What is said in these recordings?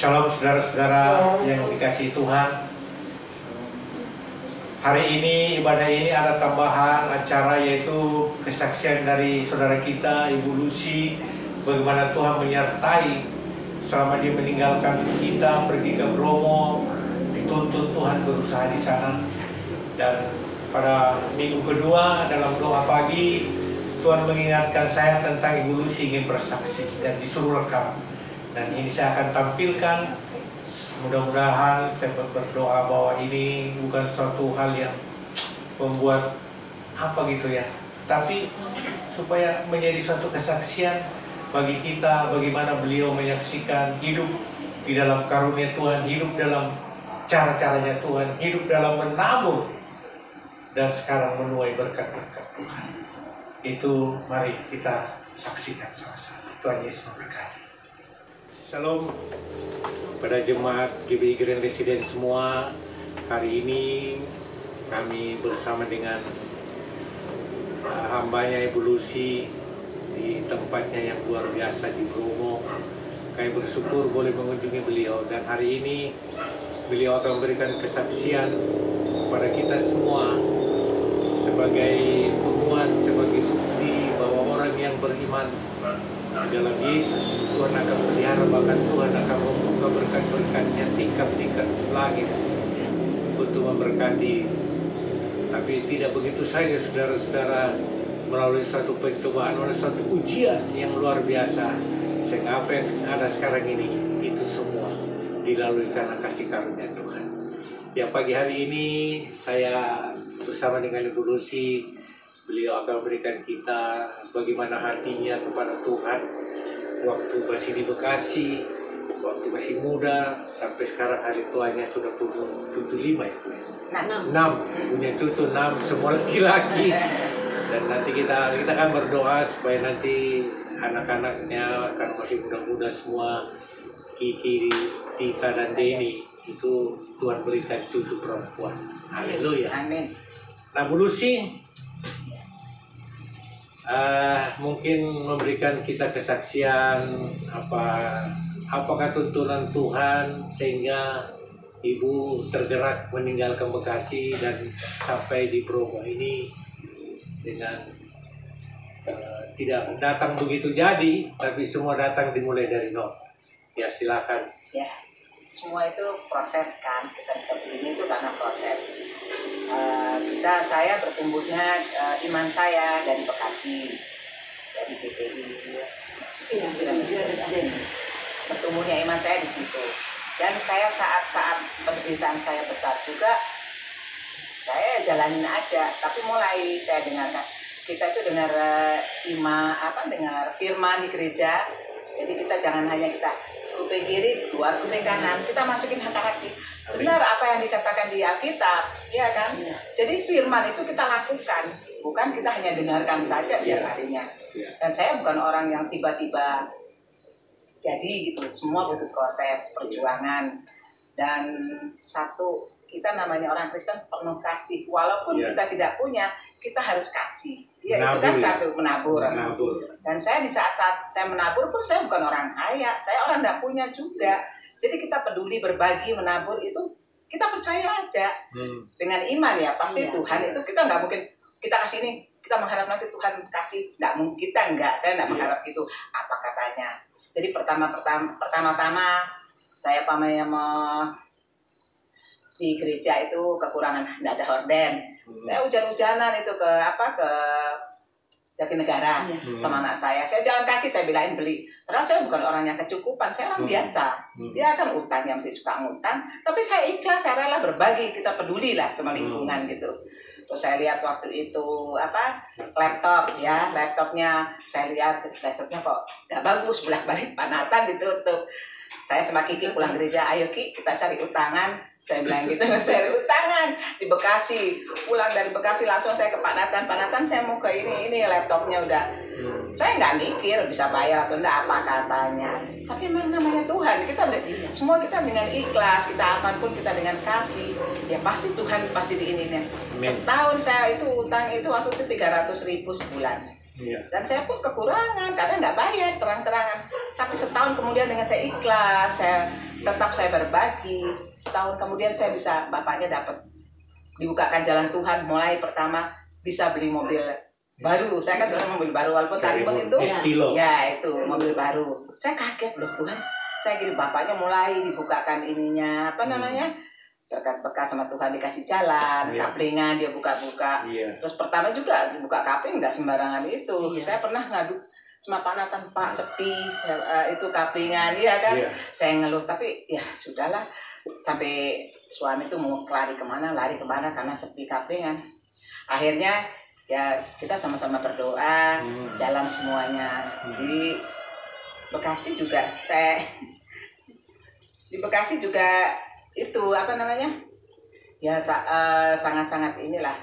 Shalom saudara-saudara yang dikasihi Tuhan. Hari ini ibadah ini ada tambahan acara, yaitu kesaksian dari saudara kita Ibu Lucy, bagaimana Tuhan menyertai selama dia meninggalkan kita pergi ke Bromo, dituntut Tuhan berusaha di sana. Dan pada minggu kedua dalam doa pagi, Tuhan mengingatkan saya tentang Ibu Lucy ingin bersaksi dan disuruh rekam. Dan ini saya akan tampilkan. Mudah-mudahan saya berdoa bahwa ini bukan suatu hal yang membuat apa gitu ya, tapi supaya menjadi suatu kesaksian bagi kita bagaimana beliau menyaksikan hidup di dalam karunia Tuhan, hidup dalam cara-caranya Tuhan, hidup dalam menabur, dan sekarang menuai berkat-berkat Tuhan. Itu mari kita saksikan sama-sama. Tuhan Yesus memberkati. Salam pada jemaat GBI Grand Residence semua. Hari ini kami bersama dengan hambanya Ibu Lucy di tempatnya yang luar biasa di Bromo. Kami bersyukur boleh mengunjungi beliau, dan hari ini beliau akan memberikan kesaksian kepada kita semua sebagai penguat, sebagai bukti bahwa orang yang beriman dalam Yesus, Tuhan akan pelihara, bahkan Tuhan akan membuka berkat-berkatnya tingkat-tingkat langit untuk memberkati. Tapi tidak begitu saja saudara-saudara, melalui satu pencobaan, melalui satu ujian yang luar biasa, sehingga apa yang ada sekarang ini, itu semua dilalui karena kasih karunia Tuhan. Ya, pagi hari ini saya bersama dengan Ibu Lucy. Beliau akan memberikan kita bagaimana hatinya kepada Tuhan waktu masih di Bekasi, waktu masih muda, sampai sekarang hari tuanya sudah punya cucu 5 ya, 6, punya cucu 6, semua laki-laki. Dan nanti kita akan berdoa supaya nanti anak-anaknya, karena masih muda-muda semua, Kiki, Tika, dan Denny, itu Tuhan berikan cucu perempuan. Haleluya. Amin. Nah, Bu Lucy mungkin memberikan kita kesaksian apakah tuntunan Tuhan sehingga Ibu tergerak meninggalkan Bekasi dan sampai di Bromo ini dengan tidak datang begitu jadi, tapi semua datang dimulai dari nol. Ya, silakan. Ya, semua itu proses kan, kita bisa begini itu karena proses. Saya bertumbuhnya iman saya dari Bekasi, dari GBI, bertumbuhnya iman saya di situ. Dan saya saat penderitaan saya besar juga, saya jalanin aja. Tapi mulai saya dengarkan, kita itu dengar dengar firman di gereja. Jadi kita jangan hanya kita kuping kiri, keluar kuping kanan, kita masukin hati-hati. Benar apa yang dikatakan di Alkitab, ya kan? Ya. Jadi firman itu kita lakukan, bukan kita hanya dengarkan saja tiap harinya. Dan saya bukan orang yang tiba-tiba jadi gitu, semua butuh proses, perjuangan. Dan satu, kita namanya orang Kristen penuh kasih, walaupun kita tidak punya, kita harus kasih. Ya, menabur, itu kan satu, menabur. Dan saya di saat saya menabur pun saya bukan orang kaya, saya orang tidak punya juga. Jadi kita peduli, berbagi, menabur itu kita percaya aja dengan iman ya. Pasti Tuhan itu kita nggak mungkin kita kasih ini, kita mengharap nanti Tuhan kasih. Nggak mungkin, kita nggak, saya nggak mengharap itu. Apa katanya? Jadi pertama-tama saya mau di gereja itu kekurangan, tidak ada horden. Saya hujan-hujanan itu ke Jatinegara sama anak saya. Saya jalan kaki, saya belain beli. Padahal saya bukan orang yang kecukupan, saya orang biasa. Dia kan utang, yang masih suka ngutang. Tapi saya ikhlas, saya rela berbagi, kita peduli lah sama lingkungan gitu. Terus saya lihat waktu itu laptop ya, laptopnya saya lihat laptopnya kok nggak bagus, bolak-balik panatan ditutup. Saya sama Kiki pulang gereja, ayo Ki kita cari utangan. Saya bilang gitu, saya cari utangan di Bekasi. Pulang dari Bekasi langsung saya ke Panatan. Panatan saya mau ke ini laptopnya udah. Saya nggak mikir bisa bayar atau enggak apa katanya. Tapi memang namanya Tuhan, semua kita dengan ikhlas, kita apapun kita dengan kasih. Ya pasti Tuhan pasti diininya. Setahun saya itu utang itu waktu itu 300.000 sebulan. Iya. Dan saya pun kekurangan, kadang nggak bayar terang-terangan. Tapi setahun kemudian dengan saya ikhlas, saya berbagi. Setahun kemudian saya bisa, bapaknya dapat dibukakan jalan Tuhan. Mulai pertama bisa beli mobil baru. Saya kan sekarang mobil baru, walaupun Karimun itu Estilo. ya itu mobil baru. Saya kaget loh Tuhan. Saya gini, bapaknya mulai dibukakan ininya, apa namanya, berkat-berkat sama Tuhan dikasih jalan, kaplingan dia buka-buka. Terus pertama juga buka kapling nggak sembarangan itu. Saya pernah ngadu sama Pak Nathan, Pak sepi, itu kaplingan, iya kan. Saya ngeluh, tapi ya sudahlah. Sampai suami tuh mau lari kemana karena sepi kaplingan. Akhirnya ya kita sama-sama berdoa, jalan semuanya. Di Bekasi juga di Bekasi juga itu apa namanya, ya sangat-sangat inilah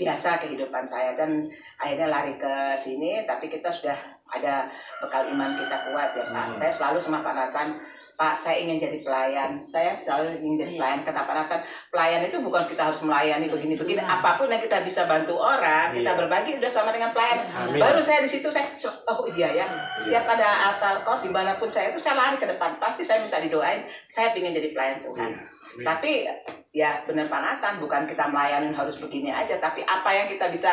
biasa kehidupan saya. Dan akhirnya lari ke sini, tapi kita sudah ada bekal iman kita kuat ya Pak. Saya selalu sama Pak Nathan, Pak saya ingin jadi pelayan, saya selalu ingin jadi pelayan. Kata Pak Nathan, pelayan itu bukan kita harus melayani begini-begini, apapun yang kita bisa bantu orang, kita berbagi udah sama dengan pelayan. Baru saya di situ saya, oh iya ya, setiap ada altar call dimanapun saya itu saya lari ke depan, pasti saya minta didoain, saya ingin jadi pelayan Tuhan. Tapi ya benar Pak Nathan, bukan kita melayani harus begini aja, tapi apa yang kita bisa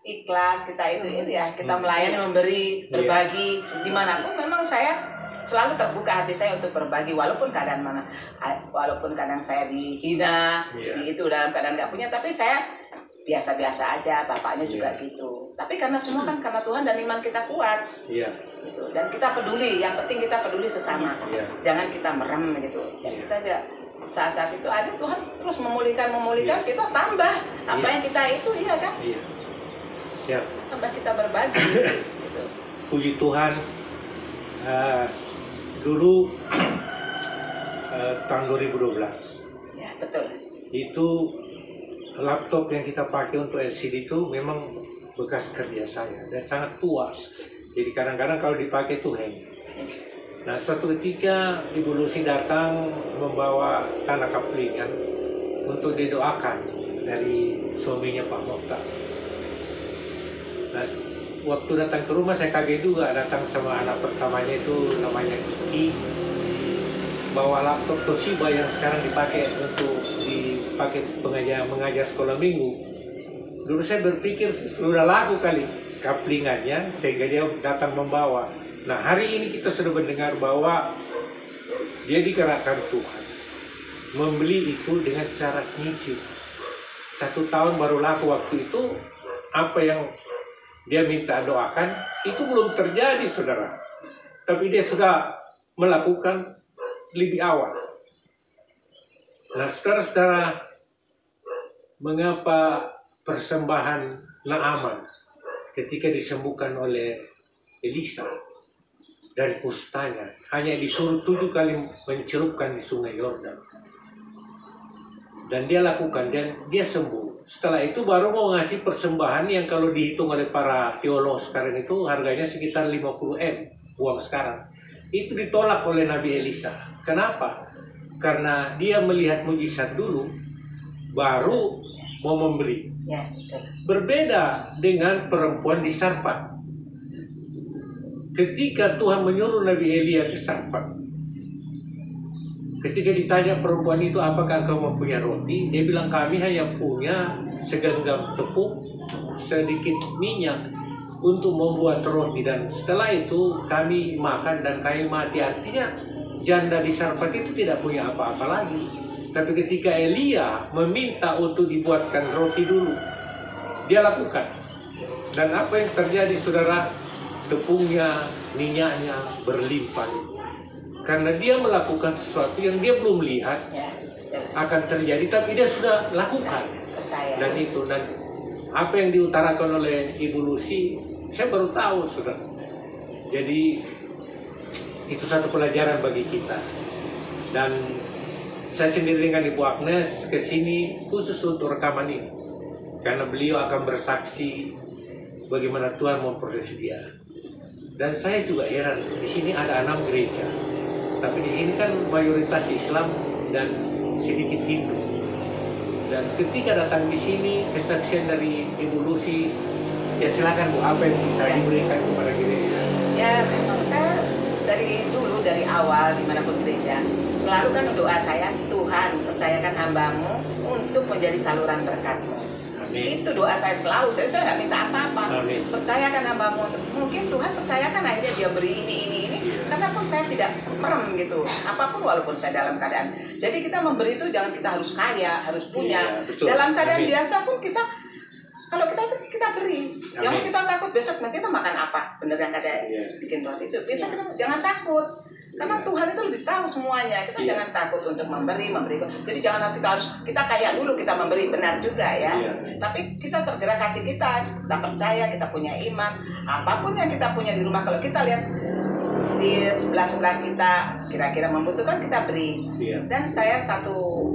ikhlas, kita itu ya, kita melayani, memberi, berbagi dimanapun. Memang saya selalu terbuka hati saya untuk berbagi, walaupun kadang saya dihina, di itu dalam keadaan nggak punya, tapi saya biasa-biasa aja. Bapaknya juga gitu. Tapi karena semua kan karena Tuhan dan iman kita kuat. Gitu. Dan kita peduli, yang penting kita peduli sesama. Jangan kita merem gitu. Dan kita aja saat-saat itu ada Tuhan terus memulihkan, kita tambah apa yang kita itu, iya kan? Tambah kita berbagi. Gitu. Puji Tuhan. Dulu tahun 2012 ya betul, itu laptop yang kita pakai untuk LCD itu memang bekas kerja saya dan sangat tua, jadi kadang-kadang kalau dipakai itu hang. Nah suatu ketika Ibu Lucy datang membawa tanah kaplingan untuk didoakan dari suaminya Pak Mokhtar. Nah waktu datang ke rumah saya kaget juga, datang sama anak pertamanya itu namanya Kiki, bawa laptop Toshiba yang sekarang dipakai mengajar sekolah minggu. Dulu saya berpikir sudah laku kali kaplingannya sehingga dia datang membawa. Nah hari ini kita sudah mendengar bahwa dia digerakkan Tuhan membeli itu dengan cara nyicil. 1 tahun baru laku waktu itu. Apa yang dia minta doakan itu belum terjadi saudara, tapi dia sudah melakukan lebih awal. Nah saudara-saudara, mengapa persembahan Naaman ketika disembuhkan oleh Elisa dari kustanya hanya disuruh 7 kali mencelupkan di sungai Yordan, dan dia lakukan dan dia sembuh. Setelah itu baru mau ngasih persembahan yang kalau dihitung oleh para teolog sekarang itu harganya sekitar 50M uang sekarang. Itu ditolak oleh Nabi Elisa. Kenapa? Karena dia melihat mujizat dulu, baru mau memberi. Berbeda dengan perempuan di Sarfat. Ketika Tuhan menyuruh Nabi Elia ke Sarfat, ketika ditanya perempuan itu, apakah engkau mempunyai roti? Dia bilang, kami hanya punya segenggam tepung, sedikit minyak untuk membuat roti. Dan setelah itu kami makan dan kami mati. Artinya janda di Sarfat itu tidak punya apa-apa lagi. Tapi ketika Elia meminta untuk dibuatkan roti dulu, dia lakukan. Dan apa yang terjadi saudara? Tepungnya, minyaknya berlimpah. Karena dia melakukan sesuatu yang dia belum lihat akan terjadi, tapi dia sudah lakukan. Dan itu, dan apa yang diutarakan oleh Ibu Lucy, saya baru tahu, saudara. Jadi itu satu pelajaran bagi kita. Dan saya sendiri dengan Ibu Agnes kesini khusus untuk rekaman ini, karena beliau akan bersaksi bagaimana Tuhan memproses dia. Dan saya juga heran, di sini ada 6 gereja. Tapi di sini kan mayoritas Islam dan sedikit Hindu. Dan ketika datang di sini, kesaksian dari Ibu Lucy Ya silakan Bu, apa yang bisa diberikan kepada gereja? Ya memang saya dari dulu, dari awal dimanapun gereja, selalu kan doa saya, Tuhan percayakan hambamu untuk menjadi saluran berkat-Mu. Amin. Itu doa saya selalu, jadi saya nggak minta apa-apa. Amin. Percayakan hambamu untuk, mungkin Tuhan percayakan akhirnya dia beri ini. Karena pun saya tidak merem gitu, apapun walaupun saya dalam keadaan. Jadi kita memberi itu jangan kita harus kaya, harus punya. Iya, betul. Dalam keadaan Amin. biasa pun kita, kalau kita itu kita beri. Amin. Jangan kita takut besok nanti kita makan apa. Bener yang ada bikin roti itu. Besok kita jangan takut. Karena Tuhan itu lebih tahu semuanya. Kita jangan takut untuk memberi. Jadi jangan kita kaya dulu kita memberi, benar juga ya. Tapi kita tergerak hati kita percaya, kita punya iman. Apapun yang kita punya di rumah, kalau kita lihat di sebelah kita kira-kira membutuhkan, kita beri. Dan saya satu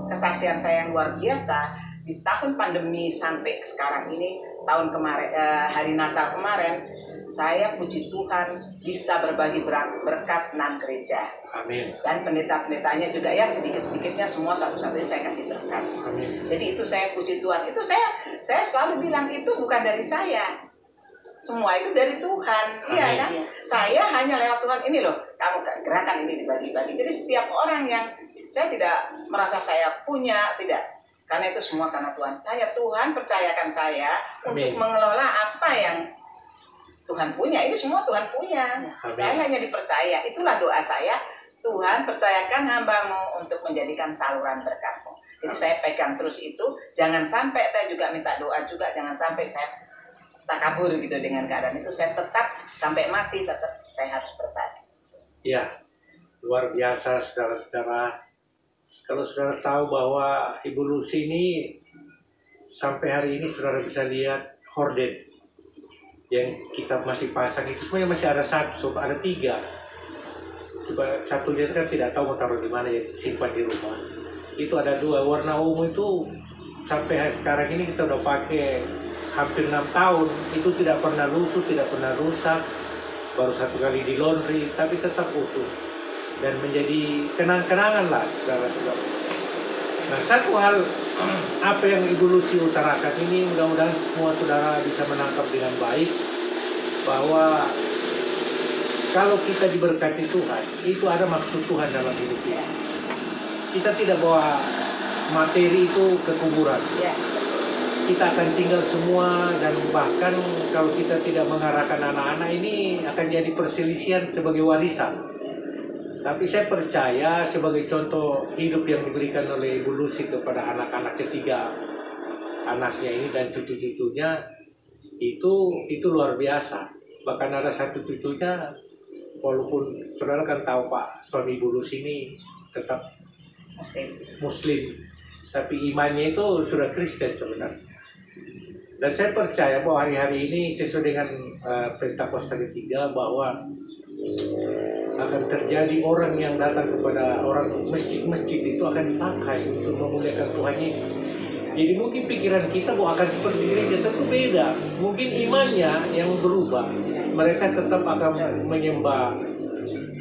kesaksian saya yang luar biasa di tahun pandemi sampai sekarang ini, tahun kemarin, hari Natal kemarin, saya puji Tuhan bisa berbagi berkat nan gereja. Amin. Dan pendeta-pendetanya juga ya sedikit-sedikitnya semua satu-satunya saya kasih berkat. Amin. Jadi itu saya puji Tuhan. Itu saya selalu bilang itu bukan dari saya. Semua itu dari Tuhan. Iya kan? Saya hanya lewat Tuhan, ini loh, kamu gerakan ini dibagi-bagi. Jadi setiap orang yang saya tidak merasa saya punya, tidak. Karena itu semua karena Tuhan. Hanya Tuhan percayakan saya untuk mengelola apa yang Tuhan punya. Ini semua Tuhan punya. Saya hanya dipercaya. Itulah doa saya. Tuhan percayakan hambamu untuk menjadikan saluran berkat-Mu. Jadi saya pegang terus itu. Jangan sampai saya juga minta doa juga. Jangan sampai saya takabur gitu dengan keadaan itu. Saya tetap sampai mati tetap saya harus berbagi. Ya, luar biasa saudara-saudara. Kalau saudara tahu bahwa Ibu Lucy ini sampai hari ini saudara bisa lihat horden yang kita masih pasang itu sebenarnya masih ada satu, ada 3. Coba satunya itu kan tidak tahu mau taruh di mana, ya simpan di rumah. Itu ada 2 warna ungu itu sampai sekarang ini kita udah pakai hampir 6 tahun. Itu tidak pernah lusuh, tidak pernah rusak. Baru 1 kali di laundry, tapi tetap utuh dan menjadi kenang-kenangan lah saudara-saudara. Nah, satu hal apa yang Ibu Lucy utarakan ini mudah-mudahan semua saudara bisa menangkap dengan baik, bahwa kalau kita diberkati Tuhan, itu ada maksud Tuhan dalam hidup kita. Kita tidak bawa materi itu ke kuburan. Kita akan tinggal semua, dan bahkan kalau kita tidak mengarahkan anak-anak ini akan jadi perselisihan sebagai warisan. Tapi saya percaya sebagai contoh hidup yang diberikan oleh Ibu Lucy kepada anak-anak ketiga anaknya ini dan cucu-cucunya itu luar biasa. Bahkan ada satu cucunya, walaupun saudara kan tahu Pak, suami Ibu Lucy ini tetap Muslim, tapi imannya itu sudah Kristen sebenarnya. Dan saya percaya bahwa hari-hari ini sesuai dengan perintah Kosta ketiga bahwa akan terjadi orang yang datang kepada orang masjid-masjid itu akan dipakai untuk memuliakan Tuhan Yesus. Jadi mungkin pikiran kita bahwa akan seperti gereja, tentu beda. Mungkin imannya yang berubah. Mereka tetap akan menyembah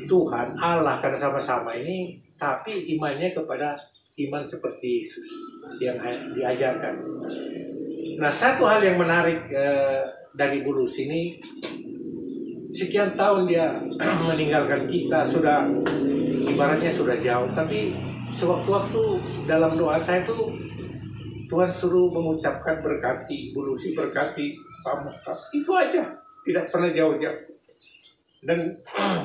Tuhan, Allah karena sama-sama ini, tapi imannya kepada iman seperti Yesus yang diajarkan. Nah, satu hal yang menarik dari Ibu Lucy ini, sekian tahun dia meninggalkan kita, sudah ibaratnya sudah jauh, tapi sewaktu-waktu dalam doa saya tuh Tuhan suruh mengucapkan berkati Ibu Lucy, berkati Pak Muhtar, itu aja, tidak pernah jauh-jauh. Dan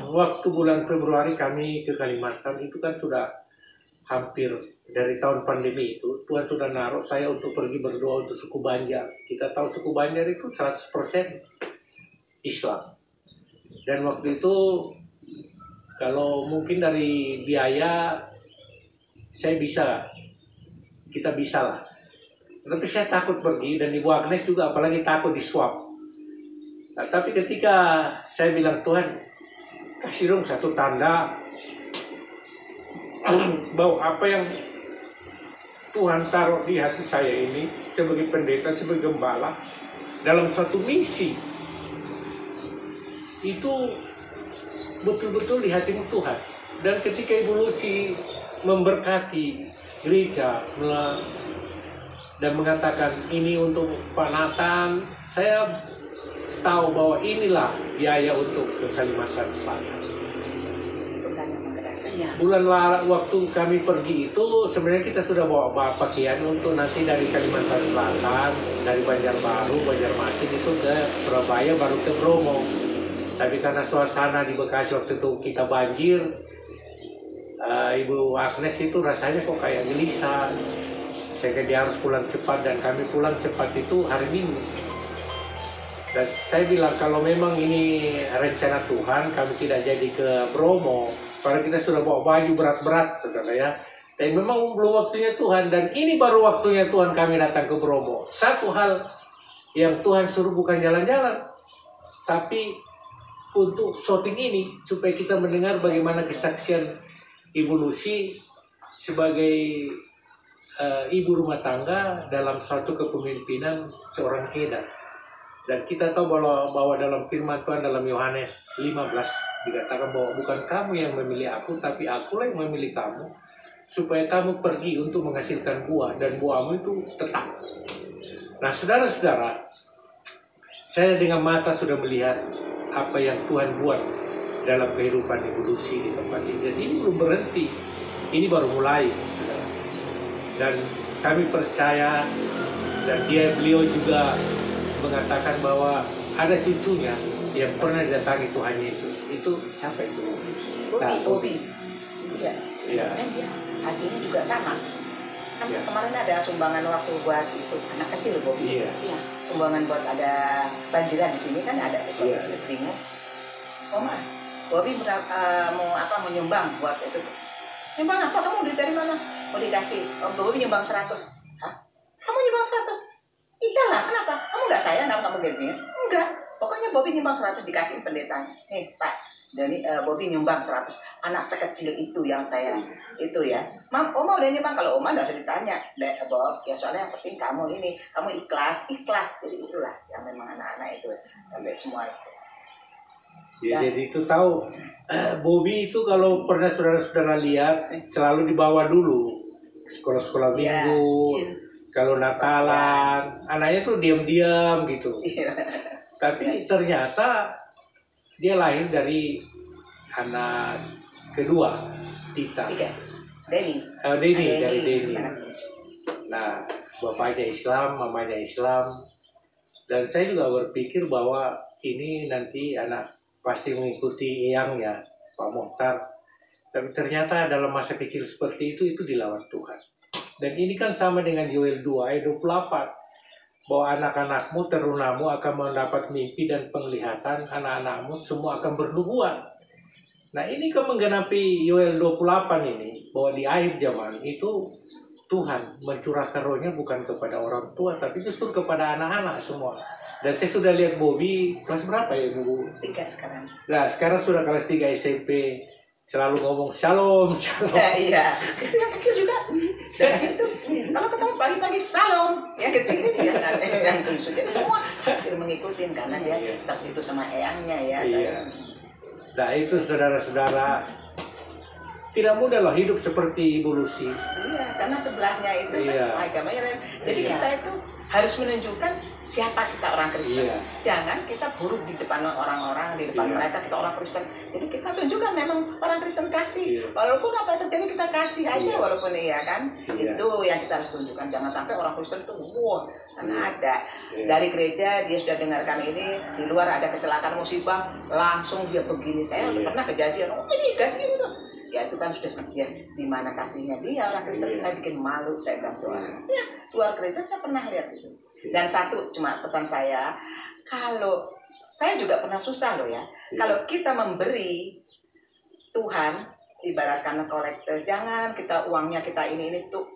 waktu bulan Februari kami ke Kalimantan itu kan sudah hampir dari tahun pandemi itu, Tuhan sudah naruh saya untuk pergi berdoa untuk suku Banjar. Kita tahu suku Banjar itu 100% Islam. Dan waktu itu kalau mungkin dari biaya kita bisa lah. Tapi saya takut pergi, dan Ibu Agnes juga apalagi takut di swab. Nah, tapi ketika saya bilang, Tuhan kasih dong satu tanda bahwa apa yang Tuhan taruh di hati saya ini sebagai pendeta, sebagai gembala dalam satu misi, itu betul-betul di hatimu Tuhan. Dan ketika Ibu Lucy memberkati gereja dan mengatakan ini untuk Pak Nathan, saya tahu bahwa inilah biaya untuk ke Kalimantan Selatan. Bulan waktu kami pergi itu sebenarnya kita sudah bawa pakaian untuk nanti dari Kalimantan Selatan, dari Banjarbaru, Banjarmasin itu ke Surabaya baru ke Bromo. Tapi karena suasana di Bekasi waktu itu kita banjir, Ibu Agnes itu rasanya kok kayak gelisah, sehingga dia harus pulang cepat dan kami pulang cepat itu hari Minggu. Dan saya bilang kalau memang ini rencana Tuhan, kami tidak jadi ke Bromo. Padahal kita sudah bawa baju berat-berat, saudara ya. Dan memang belum waktunya Tuhan. Dan ini baru waktunya Tuhan kami datang ke Bromo. Satu hal yang Tuhan suruh bukan jalan-jalan, tapi untuk syuting ini supaya kita mendengar bagaimana kesaksian Ibu Lucy sebagai ibu rumah tangga dalam suatu kepemimpinan seorang Eda. Dan kita tahu bahwa dalam firman Tuhan dalam Yohanes 15 dikatakan bahwa bukan kamu yang memilih aku, tapi akulah yang memilih kamu supaya kamu pergi untuk menghasilkan buah dan buahmu itu tetap. Nah, saudara-saudara, saya dengan mata sudah melihat apa yang Tuhan buat dalam kehidupan Ibu Lucy di tempat ini. Jadi ini belum berhenti, ini baru mulai, saudara. Dan kami percaya, dan beliau juga mengatakan bahwa ada cucunya yang pernah didatangi Tuhan Yesus. Itu siapa itu? Bobi. Iya. Dan dia hatinya juga sama. Kan Ya. kemarin ada sumbangan waktu buat itu anak kecil Bobi. Iya. Iya. Sumbangan buat ada banjiran di sini kan ada itu. Iya. Diterima. Oma, Bobi mau menyumbang buat itu. Nyumbang apa? Kamu duit dari mana? Mau dikasih. Bobi nyumbang 100. Hah? Kamu nyumbang 100? Iyalah, kenapa? Kamu nggak sayang kamu gajinya? Enggak. Pokoknya Bobi nyumbang 100 dikasih pendetanya. Nih Pak, Dani, Bobi nyumbang 100. Anak sekecil itu yang saya itu ya. Oma udah nyumbang. Kalau Oma nggak usah ditanya, Bob. Ya soalnya yang penting kamu ini, kamu ikhlas. Jadi itulah yang memang anak-anak itu sampai semua itu. Ya, jadi itu tahu Bobi itu kalau pernah saudara-saudara lihat selalu dibawa dulu sekolah-sekolah minggu. Kalau Natalan, anaknya tuh diam-diam gitu. Tapi ternyata dia lahir dari anak kedua, Tita. Denny. Dari Denny. Nah, bapaknya Islam, mamanya Islam. Dan saya juga berpikir bahwa ini nanti anak pasti mengikuti eyangnya, Pak Mohtar. Tapi ternyata dalam masa kecil seperti itu dilawan Tuhan. Dan ini kan sama dengan Yoel 2 ayat 28. Bahwa anak-anakmu, terunamu akan mendapat mimpi dan penglihatan, anak-anakmu semua akan bernubuat. Nah, ini kan menggenapi Yoel 28 ini, bahwa di akhir zaman itu Tuhan mencurahkan rohnya bukan kepada orang tua, tapi justru kepada anak-anak semua. Dan saya sudah lihat Bobi, kelas berapa ya Bu? 3 sekarang. Nah, sekarang sudah kelas 3 SMP. Selalu ngomong shalom. Iya, itu yang kecil juga. Dan kecil itu, kalau ketemu pagi-pagi salam. Yang kecil ini yang bungsu. Jadi semua hampir mengikuti karena dia tertipu sama eyangnya ya. Iya. Nah itu saudara-saudara, tidak mudah loh hidup seperti Ibu Lucy. Iya, karena sebelahnya itu Iya. kan agamanya lain. Jadi Iya. kita itu harus menunjukkan siapa kita orang Kristen. Iya. Jangan kita buruk di depan orang-orang, di depan Iya. mereka kita orang Kristen. Jadi kita tunjukkan memang orang Kristen kasih. Iya. Walaupun apa yang terjadi kita kasih aja, Iya. walaupun iya kan. Iya. Itu yang kita harus tunjukkan. Jangan sampai orang Kristen itu wah, karena Iya. ada Iya. dari gereja dia sudah dengarkan ini, di luar ada kecelakaan musibah, langsung dia begini. Saya Iya. pernah kejadian, oh ini ganti ini dong. Ya itu kan sudah ya, di mana kasihnya dia orang Kristen. Iya. Saya bikin malu, saya bilang tuh ya luar gereja saya pernah lihat itu. Dan satu cuma pesan saya, kalau saya juga pernah susah loh ya, kalau kita memberi Tuhan ibaratkan kolektor, jangan kita uangnya kita ini tuh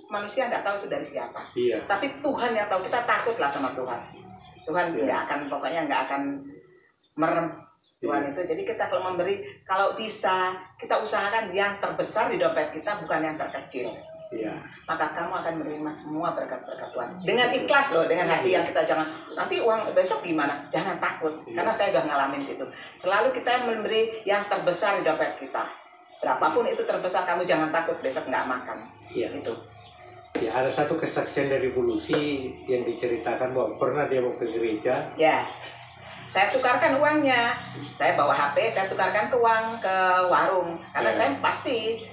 manusia nggak tahu itu dari siapa. Iya. Tapi Tuhan yang tahu, kita takutlah sama Tuhan. Tuhan Iya. nggak akan, pokoknya nggak akan merem Tuhan itu. Jadi kita kalau memberi, kalau bisa kita usahakan yang terbesar di dompet kita, bukan yang terkecil. Iya. Maka kamu akan menerima semua berkat-berkat Tuhan. Dengan ikhlas loh, dengan hati yang kita jangan, nanti uang besok gimana? Jangan takut, karena saya udah ngalamin situ. Selalu kita memberi yang terbesar di dompet kita. Berapapun itu terbesar, kamu jangan takut besok nggak makan. Iya. Itu. Ya, ada satu kesaksian dari Bu Lucy yang diceritakan bahwa pernah dia mau ke gereja. Ya, saya tukarkan uangnya. Saya bawa HP, saya tukarkan ke warung. Karena Ya.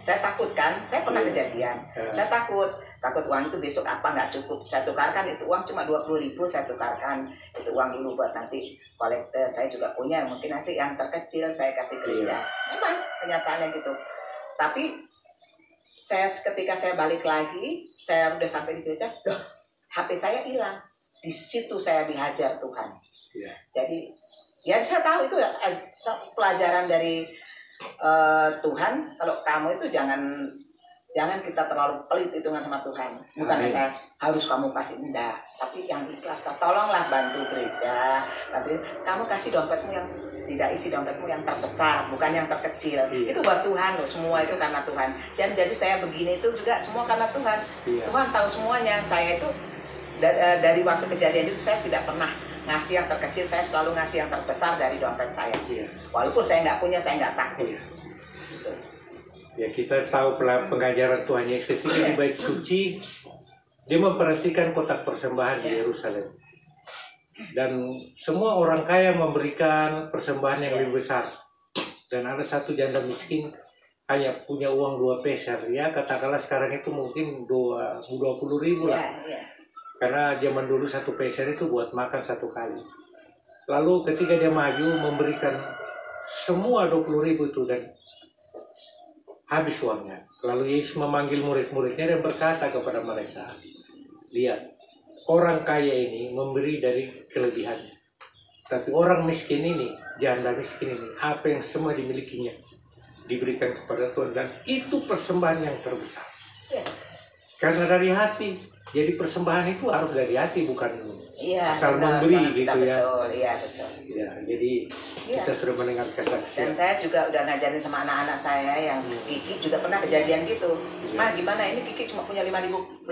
saya takut kan. Saya pernah Ya. kejadian. Ya. Saya takut uang itu besok apa nggak cukup. Saya tukarkan itu uang cuma 20.000, saya tukarkan itu uang dulu buat nanti kolektor. Saya juga punya, mungkin nanti yang terkecil saya kasih gereja. Memang kenyataannya gitu. Tapi ketika saya balik lagi, saya udah sampai di gereja, loh, HP saya hilang. Di situ saya dihajar Tuhan. Ya. Jadi, ya saya tahu itu pelajaran dari Tuhan. Kalau kamu itu jangan kita terlalu pelit hitungan sama Tuhan. Bukan saya harus kamu kasih, enggak. Tapi yang ikhlas, tolonglah bantu gereja. Kamu kasih dompetmu yang tidak isi dompetmu yang terbesar, bukan yang terkecil. Itu buat Tuhan loh, semua itu karena Tuhan. Jadi saya begini itu juga semua karena Tuhan. Tuhan tahu semuanya. Saya itu dari waktu kejadian itu saya tidak pernah ngasih yang terkecil, saya selalu ngasih yang terbesar dari dompet saya. Walaupun saya nggak punya, saya nggak takut. Gitu. Ya, kita tahu pengajaran Tuhan Yesus ketika di Bait Suci, dia memperhatikan kotak persembahan di Yerusalem. Dan semua orang kaya memberikan persembahan yang lebih besar. Dan ada satu janda miskin hanya punya uang 2 peser. Ya, katakanlah sekarang itu mungkin 20.000 lah. Karena zaman dulu 1 peser itu buat makan 1 kali. Lalu ketika dia maju memberikan semua 20.000 itu dan habis uangnya. Lalu Yesus memanggil murid-muridnya dan berkata kepada mereka, lihat, orang kaya ini memberi dari kelebihannya. Tapi orang miskin ini, janda miskin ini, apa yang semua dimilikinya diberikan kepada Tuhan. Dan itu persembahan yang terbesar. Karena dari hati. Jadi persembahan itu harus dari hati, bukan asal memberi gitu ya. Betul, iya betul. Ya, jadi kita sudah mendengar kesaksian. Dan saya juga udah ngajarin sama anak-anak saya yang Kiki juga pernah kejadian gitu. Mah gimana ini Kiki cuma punya 5.050,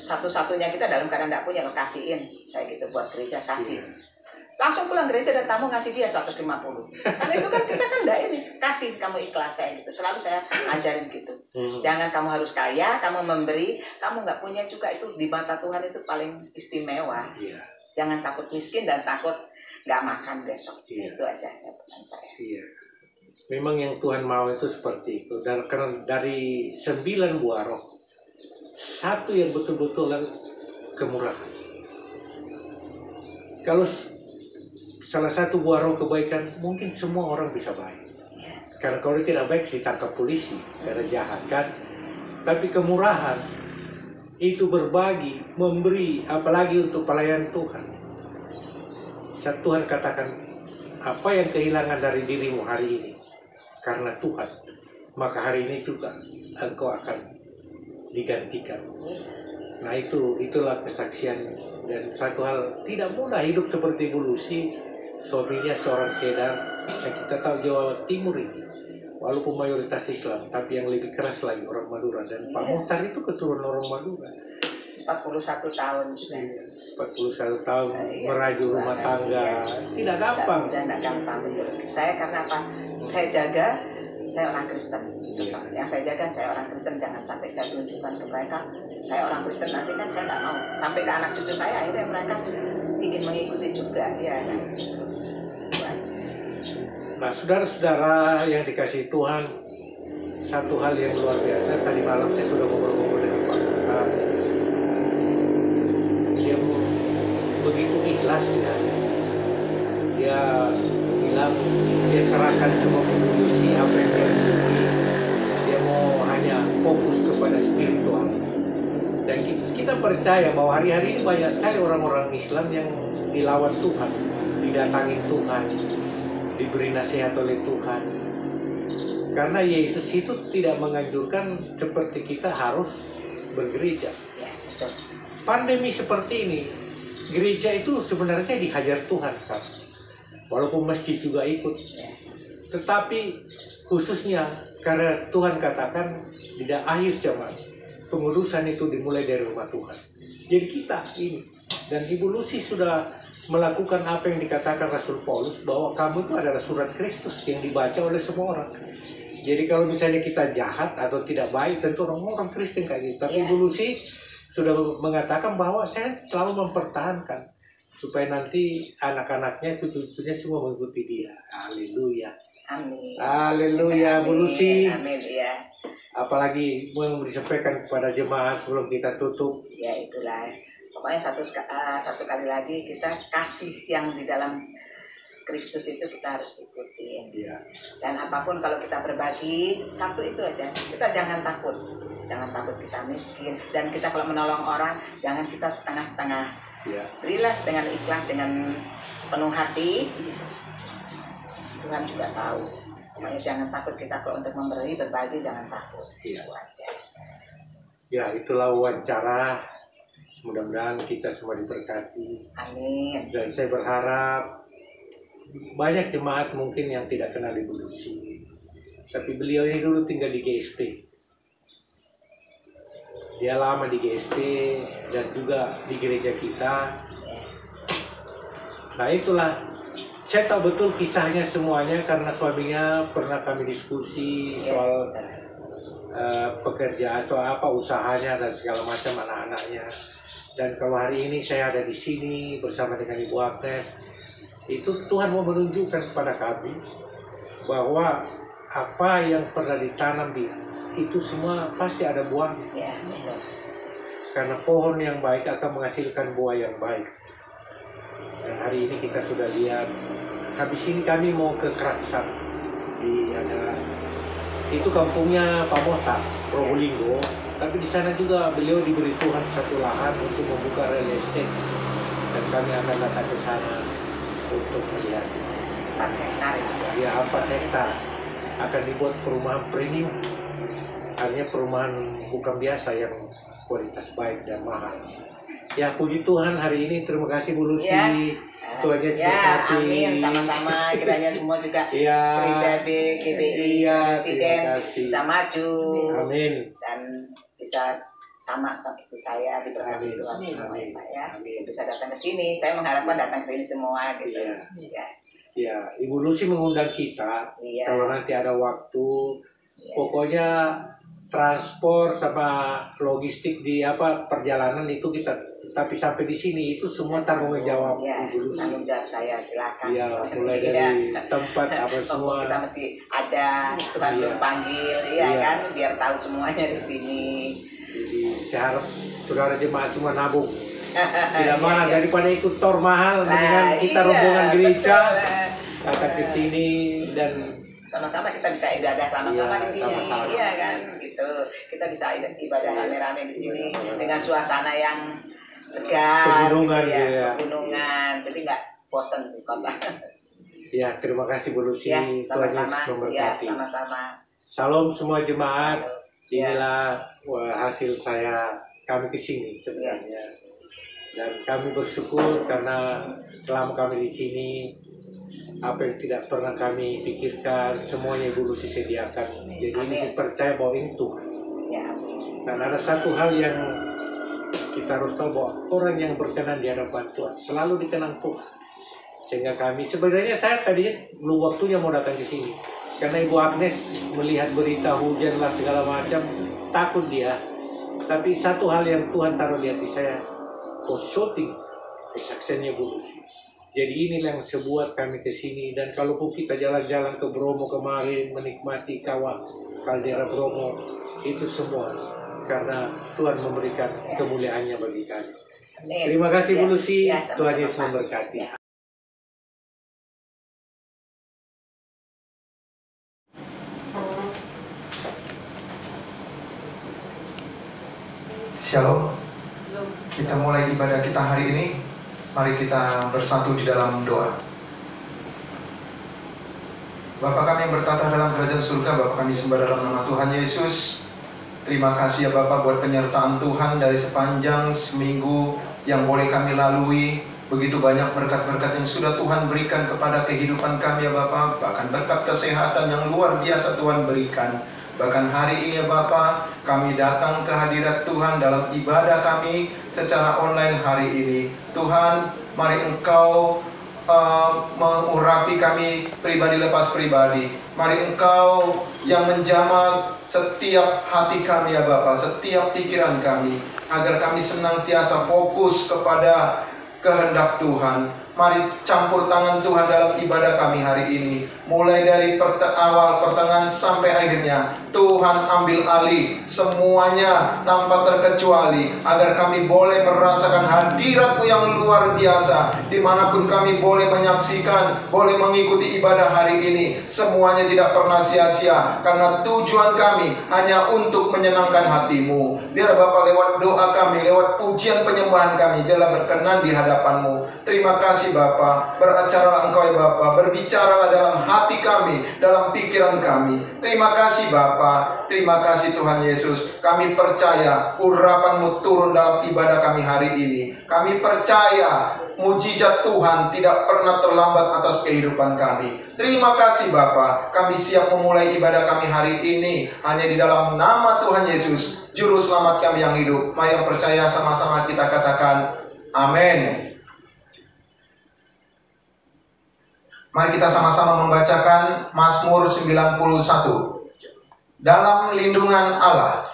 satu-satunya kita dalam keadaan tidak punya, kasihin saya gitu buat gereja, kasih. Langsung pulang gereja dan tamu ngasih dia 150. Karena itu kan kita kan enggak ini, kasih kamu ikhlas saya gitu. Selalu saya ajarin gitu. Jangan kamu harus kaya, kamu memberi, kamu nggak punya juga itu di mata Tuhan itu paling istimewa. Jangan takut miskin dan takut nggak makan besok. Itu aja pesan saya. Memang yang Tuhan mau itu seperti itu. Dan karena dari 9 buah roh, satu yang betul-betul kemurahan. Kalau salah satu buah roh kebaikan, mungkin semua orang bisa baik. Karena kalau tidak baik ditangkap polisi karena jahat kan. Tapi kemurahan itu berbagi, memberi, apalagi untuk pelayan Tuhan. Saat Tuhan katakan, apa yang kehilangan dari dirimu hari ini karena Tuhan, maka hari ini juga engkau akan digantikan. Nah itulah kesaksian. Dan satu hal, tidak mudah hidup seperti Bu Lucy. Suaminya seorang Kedar, yang kita tahu Jawa Timur ini, walaupun mayoritas Islam, tapi yang lebih keras lagi orang Madura. Dan Pak Muhtar itu keturunan orang Madura. 41 tahun sudah. 41 tahun meraju rumah tangga, tidak gampang. Tidak gampang, betul. Saya karena apa? Saya orang Kristen. Yang saya jaga, saya orang Kristen. Jangan sampai saya tunjukkan ke mereka, saya orang Kristen, nanti kan saya nggak mau. Sampai ke anak cucu saya, akhirnya mereka ingin mengikuti juga. Ya kan? Nah, saudara-saudara yang dikasihi Tuhan, satu hal yang luar biasa, tadi malam saya sudah ngobrol-ngobrol dengan Pak Muhtar. Dia begitu ikhlas ya. Dia bilang, dia serahkan semua kondisi apa yang dia miliki. Dia mau hanya fokus kepada spiritual. Dan kita percaya bahwa hari-hari ini banyak sekali orang-orang Islam yang dilawan Tuhan, didatangi Tuhan, diberi nasihat oleh Tuhan. Karena Yesus itu tidak menganjurkan seperti kita harus bergereja. Pandemi seperti ini, gereja itu sebenarnya dihajar Tuhan sekarang. Walaupun masjid juga ikut. Tetapi khususnya karena Tuhan katakan di akhir zaman, pengudusan itu dimulai dari rumah Tuhan. Jadi kita ini, dan Ibu Lucy sudah melakukan apa yang dikatakan Rasul Paulus, bahwa kamu itu adalah surat Kristus yang dibaca oleh semua orang. Jadi kalau misalnya kita jahat atau tidak baik, tentu orang Kristen kayak gitu. Tapi Iya. Bu Lucy sudah mengatakan bahwa saya selalu mempertahankan supaya nanti anak-anaknya, cucu-cucunya semua mengikuti dia. Haleluya. Amin. Haleluya, Bu Lucy. Amin, ya. Apalagi mau disampaikan kepada jemaat sebelum kita tutup. Ya itulah. Pokoknya satu kali lagi kita kasih yang di dalam Kristus itu kita harus ikutin. Iya. Dan apapun kalau kita berbagi, satu itu aja. Kita jangan takut. Jangan takut kita miskin. Dan kita kalau menolong orang, jangan kita setengah-setengah. Iya. Berilah dengan ikhlas, dengan sepenuh hati. Tuhan juga tahu. Pokoknya jangan takut kita kalau untuk memberi, berbagi, jangan takut. Iya. Itu aja. Ya, itulah wawancara. Mudah-mudahan kita semua diberkati. Amin. Dan saya berharap banyak jemaat mungkin yang tidak kenal Ibu Lucy. Tapi beliau ini dulu tinggal di GSP. Dia lama di GSP dan juga di gereja kita. Nah itulah, saya tahu betul kisahnya semuanya karena suaminya pernah kami diskusi soal pekerjaan, soal apa usahanya dan segala macam anak-anaknya. Dan kalau hari ini saya ada di sini bersama dengan Ibu Agnes, itu Tuhan mau menunjukkan kepada kami bahwa apa yang pernah ditanam itu semua pasti ada buah. Ya, betul. Karena pohon yang baik akan menghasilkan buah yang baik. Dan hari ini kita sudah lihat. Habis ini kami mau ke Kraksan. Itu kampungnya Pak Mota, Probolinggo. Tapi di sana juga beliau diberi Tuhan satu lahan untuk membuka real estate. Dan kami akan datang ke sana untuk melihat 4 hektar itu. ya 4 hektar akan dibuat perumahan premium, artinya perumahan bukan biasa yang kualitas baik dan mahal. Ya puji Tuhan hari ini, terima kasih Bu Lucy. Ya. Tuhan Yesus Ya, berkati. amin, sama-sama. Kiranya semua juga Ya. gereja GBI Iya, Presiden terima kasih. bisa maju Amin. dan bisa sama seperti saya diberkati Amin. Tuhan semua ya Amin. Pak ya. Amin. Bisa datang ke sini. Saya mengharapkan datang ke sini semua gitu. Iya. Ya. Ya, Ibu Lucy mengundang kita Iya. kalau nanti ada waktu. Iya. Pokoknya transport sama logistik di perjalanan itu kita, tapi sampai di sini itu semua tanggung jawab Ya, Ibu Lucy. tanggung jawab saya, silakan. Iya, mulai Iya. dari tempat apa Pokok semua. kita mesti ada, Tuhan Iya. belum panggil, ya Iya. kan, biar tahu semuanya di sini. Jadi saya harap saudara jemaat semua nabung. Tidak mahal Iya. daripada ikut tor mahal, mendingan kita iya, rombongan gereja betul. datang ke sini dan Sama-sama kita bisa ibadah sama-sama Iya, di sini, sama-sama. iya kan, gitu. Kita bisa ibadah rame-rame di sini Iya. dengan suasana yang segar, Pegunungan, gitu ya, iya. pegunungan, jadi nggak bosan di kota. ya terima kasih Bu Lucy. Ya, Tuhan Yesus sama-sama, ya, memberkati. sama-sama. Salam semua jemaat. Ya. Inilah hasil kami kesini sebenarnya. Dan kami bersyukur karena selama kami di sini apa yang tidak pernah kami pikirkan semuanya Ibu Lucy sediakan. Jadi ini saya percaya bahwa ini Tuhan. Ya, Dan ada satu hal yang kita harus tahu bahwa orang yang berkenan di hadapan Tuhan selalu dikenang Tuhan. Sehingga kami sebenarnya saya tadinya belum waktunya mau datang ke sini. Karena Ibu Agnes melihat berita hujan lah segala macam, takut dia. Tapi satu hal yang Tuhan taruh di hati saya, shooting kesaksiannya Bu Lucy. Jadi inilah yang sebuat kami ke sini. Dan kalaupun kita jalan-jalan ke Bromo kemarin menikmati kawah kaldera Bromo, itu semua karena Tuhan memberikan kemuliaannya bagi kami. amin. Terima kasih Bu Ya, Lucy. ya, sama-sama, Tuhan Yesus Pak. memberkati. Ya. Shalom. Kita mulai ibadah kita hari ini. Mari kita bersatu di dalam doa. Bapa kami yang bertata dalam kerajaan surga, Bapa kami sembah dalam nama Tuhan Yesus. Terima kasih ya Bapa buat penyertaan Tuhan dari sepanjang seminggu yang boleh kami lalui. Begitu banyak berkat-berkat yang sudah Tuhan berikan kepada kehidupan kami ya Bapa. Bahkan berkat kesehatan yang luar biasa Tuhan berikan. Bahkan hari ini ya Bapa, kami datang ke hadirat Tuhan dalam ibadah kami secara online hari ini. Tuhan, mari Engkau mengurapi kami pribadi lepas pribadi. Mari Engkau yang menjamah setiap hati kami ya Bapa, setiap pikiran kami, agar kami senantiasa fokus kepada kehendak Tuhan. Mari campur tangan Tuhan dalam ibadah kami hari ini. Mulai dari awal, pertengahan sampai akhirnya, Tuhan ambil alih semuanya tanpa terkecuali, agar kami boleh merasakan hadirat-Mu yang luar biasa. Dimanapun kami boleh menyaksikan, boleh mengikuti ibadah hari ini, semuanya tidak pernah sia-sia, karena tujuan kami hanya untuk menyenangkan hati-Mu. Biar Bapa lewat doa kami, lewat pujian penyembahan kami, biarlah berkenan di hadapan-Mu. Terima kasih Bapa, beracaralah Engkau ya Bapa, berbicaralah dalam hati kami, dalam pikiran kami. Terima kasih Bapa, terima kasih Tuhan Yesus. Kami percaya urapan-Mu turun dalam ibadah kami hari ini. Kami percaya mujizat Tuhan tidak pernah terlambat atas kehidupan kami. Terima kasih Bapa, kami siap memulai ibadah kami hari ini hanya di dalam nama Tuhan Yesus, Juru Selamat kami yang hidup. Mari yang percaya sama-sama kita katakan amin. Mari kita sama-sama membacakan Mazmur 91. Dalam lindungan Allah,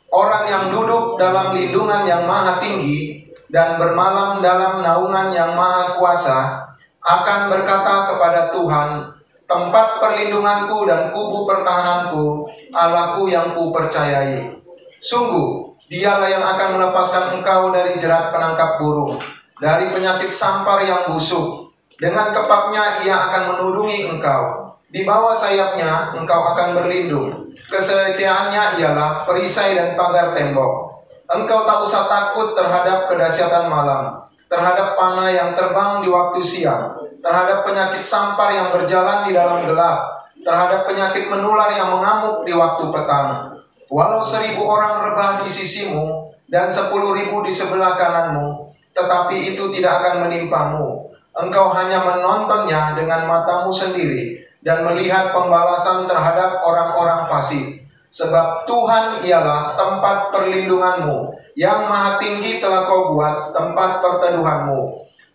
orang yang duduk dalam lindungan yang maha tinggi dan bermalam dalam naungan yang maha kuasa akan berkata kepada Tuhan, tempat perlindunganku dan kubu pertahananku, Allahku yang kupercayai. Sungguh, Dialah yang akan melepaskan engkau dari jerat penangkap burung, dari penyakit sampar yang busuk. Dengan kepaknya ia akan menudungi engkau. Di bawah sayapnya engkau akan berlindung. Kesetiaannya ialah perisai dan pagar tembok. Engkau tak usah takut terhadap kedahsyatan malam, terhadap panah yang terbang di waktu siang, terhadap penyakit sampar yang berjalan di dalam gelap, terhadap penyakit menular yang mengamuk di waktu petang. Walau 1000 orang rebah di sisimu dan 10.000 di sebelah kananmu, tetapi itu tidak akan menimpamu. Engkau hanya menontonnya dengan matamu sendiri dan melihat pembalasan terhadap orang-orang fasik. Sebab Tuhan ialah tempat perlindunganmu, yang maha tinggi telah kau buat tempat perteduhanmu.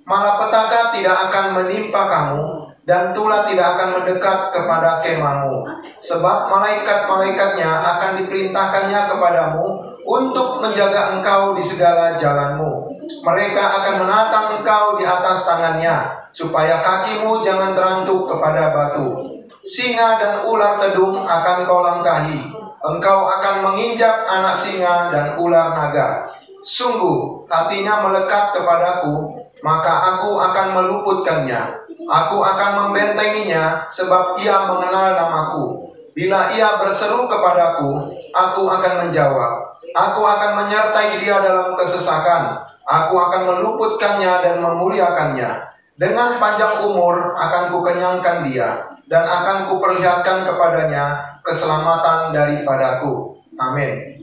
Malapetaka tidak akan menimpa kamu, dan tulah tidak akan mendekat kepada kemahmu. Sebab malaikat-malaikatnya akan diperintahkannya kepadamu untuk menjaga engkau di segala jalanmu. Mereka akan menatang engkau di atas tangannya, supaya kakimu jangan terantuk kepada batu. Singa dan ular tedung akan kau langkahi. Engkau akan menginjak anak singa dan ular naga. Sungguh hatinya melekat kepadaku, maka aku akan meluputkannya. Aku akan membentenginya, sebab ia mengenal namaku. Bila ia berseru kepadaku, aku akan menjawab. Aku akan menyertai dia dalam kesesakan. Aku akan meluputkannya dan memuliakannya. Dengan panjang umur akan kukenyangkan dia, dan akan kuperlihatkan kepadanya keselamatan daripadaku. Amin.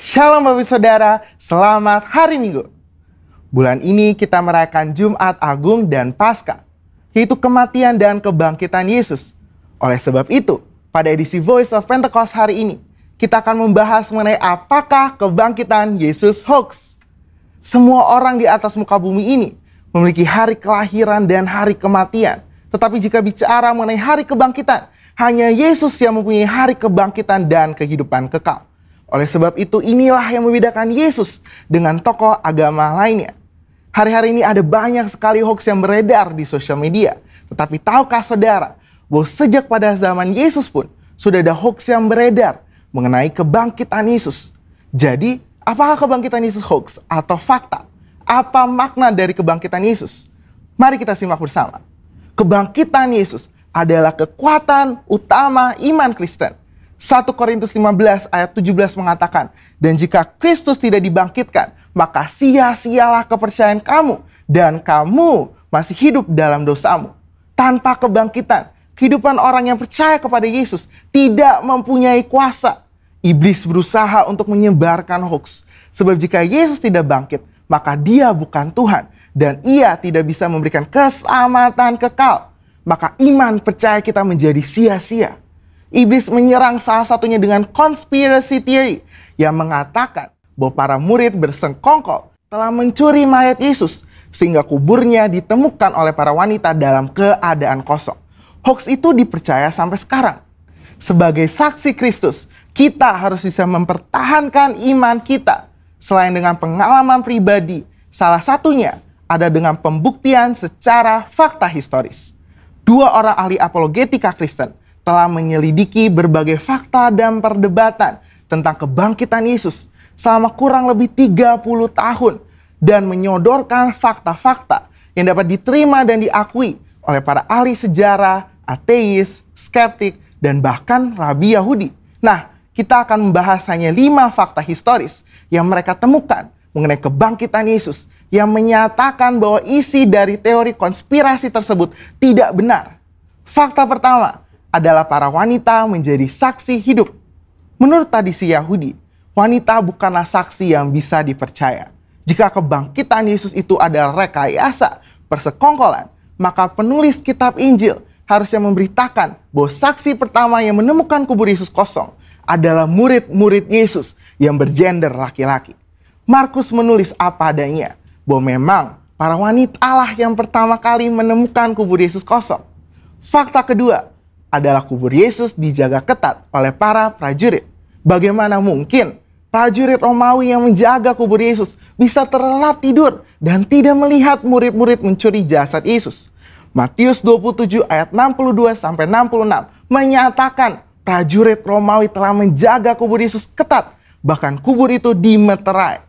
Shalom Bapak Saudara, selamat hari Minggu. Bulan ini kita merayakan Jumat Agung dan Paskah, yaitu kematian dan kebangkitan Yesus. Oleh sebab itu, pada edisi Voice of Pentecost hari ini, kita akan membahas mengenai apakah kebangkitan Yesus hoax. Semua orang di atas muka bumi ini memiliki hari kelahiran dan hari kematian. Tetapi jika bicara mengenai hari kebangkitan, hanya Yesus yang mempunyai hari kebangkitan dan kehidupan kekal. Oleh sebab itu, inilah yang membedakan Yesus dengan tokoh agama lainnya. Hari-hari ini ada banyak sekali hoax yang beredar di sosial media. Tetapi tahukah saudara, bahwa sejak pada zaman Yesus pun sudah ada hoax yang beredar mengenai kebangkitan Yesus. Jadi, apakah kebangkitan Yesus hoax atau fakta? Apa makna dari kebangkitan Yesus? Mari kita simak bersama. Kebangkitan Yesus adalah kekuatan utama iman Kristen. 1 Korintus 15 ayat 17 mengatakan, dan jika Kristus tidak dibangkitkan, maka sia-sialah kepercayaan kamu, dan kamu masih hidup dalam dosamu. Tanpa kebangkitan, kehidupan orang yang percaya kepada Yesus tidak mempunyai kuasa. Iblis berusaha untuk menyebarkan hoax. Sebab jika Yesus tidak bangkit, maka dia bukan Tuhan dan ia tidak bisa memberikan keselamatan kekal, maka iman percaya kita menjadi sia-sia. Iblis menyerang salah satunya dengan conspiracy theory yang mengatakan bahwa para murid bersengkongkol telah mencuri mayat Yesus sehingga kuburnya ditemukan oleh para wanita dalam keadaan kosong. Hoax itu dipercaya sampai sekarang. Sebagai saksi Kristus, kita harus bisa mempertahankan iman kita selain dengan pengalaman pribadi. Salah satunya ada dengan pembuktian secara fakta historis. Dua orang ahli apologetika Kristen telah menyelidiki berbagai fakta dan perdebatan tentang kebangkitan Yesus selama kurang lebih 30 tahun dan menyodorkan fakta-fakta yang dapat diterima dan diakui oleh para ahli sejarah, ateis, skeptik, dan bahkan rabi Yahudi. Nah, kita akan membahas hanya 5 fakta historis yang mereka temukan mengenai kebangkitan Yesus yang menyatakan bahwa isi dari teori konspirasi tersebut tidak benar. Fakta pertama adalah para wanita menjadi saksi hidup. Menurut tradisi Yahudi, wanita bukanlah saksi yang bisa dipercaya. Jika kebangkitan Yesus itu adalah rekayasa persekongkolan, maka penulis kitab Injil harusnya memberitakan bahwa saksi pertama yang menemukan kubur Yesus kosong adalah murid-murid Yesus yang bergender laki-laki. Markus menulis apa adanya, bahwa memang para wanita Allah yang pertama kali menemukan kubur Yesus kosong. Fakta kedua adalah kubur Yesus dijaga ketat oleh para prajurit. Bagaimana mungkin prajurit Romawi yang menjaga kubur Yesus bisa terlelap tidur dan tidak melihat murid-murid mencuri jasad Yesus? Matius 27 ayat 62-66 menyatakan prajurit Romawi telah menjaga kubur Yesus ketat, bahkan kubur itu dimeterai.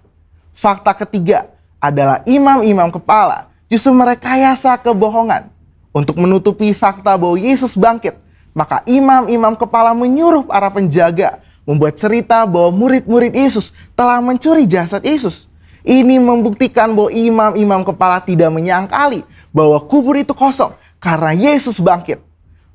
Fakta ketiga adalah imam-imam kepala justru merekayasa kebohongan. Untuk menutupi fakta bahwa Yesus bangkit, maka imam-imam kepala menyuruh para penjaga membuat cerita bahwa murid-murid Yesus telah mencuri jasad Yesus. Ini membuktikan bahwa imam-imam kepala tidak menyangkali bahwa kubur itu kosong karena Yesus bangkit.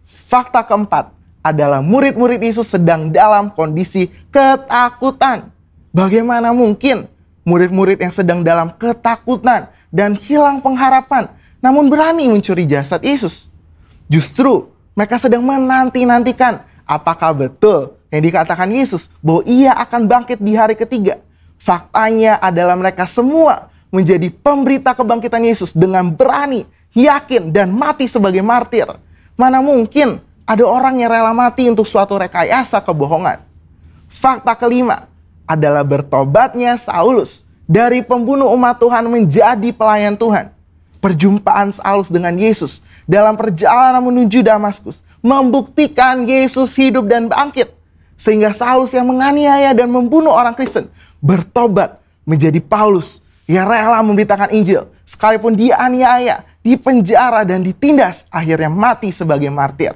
Fakta keempat adalah murid-murid Yesus sedang dalam kondisi ketakutan. Bagaimana mungkin murid-murid yang sedang dalam ketakutan dan hilang pengharapan namun berani mencuri jasad Yesus? Justru mereka sedang menanti-nantikan apakah betul yang dikatakan Yesus bahwa ia akan bangkit di hari ketiga. Faktanya adalah mereka semua menjadi pemberita kebangkitan Yesus dengan berani, yakin, dan mati sebagai martir. Mana mungkin ada orang yang rela mati untuk suatu rekayasa kebohongan. Fakta kelima adalah bertobatnya Saulus dari pembunuh umat Tuhan menjadi pelayan Tuhan. Perjumpaan Saulus dengan Yesus dalam perjalanan menuju Damaskus membuktikan Yesus hidup dan bangkit. Sehingga Saulus yang menganiaya dan membunuh orang Kristen bertobat menjadi Paulus yang rela memberitakan Injil. Sekalipun dianiaya, dipenjara, dan ditindas, akhirnya mati sebagai martir.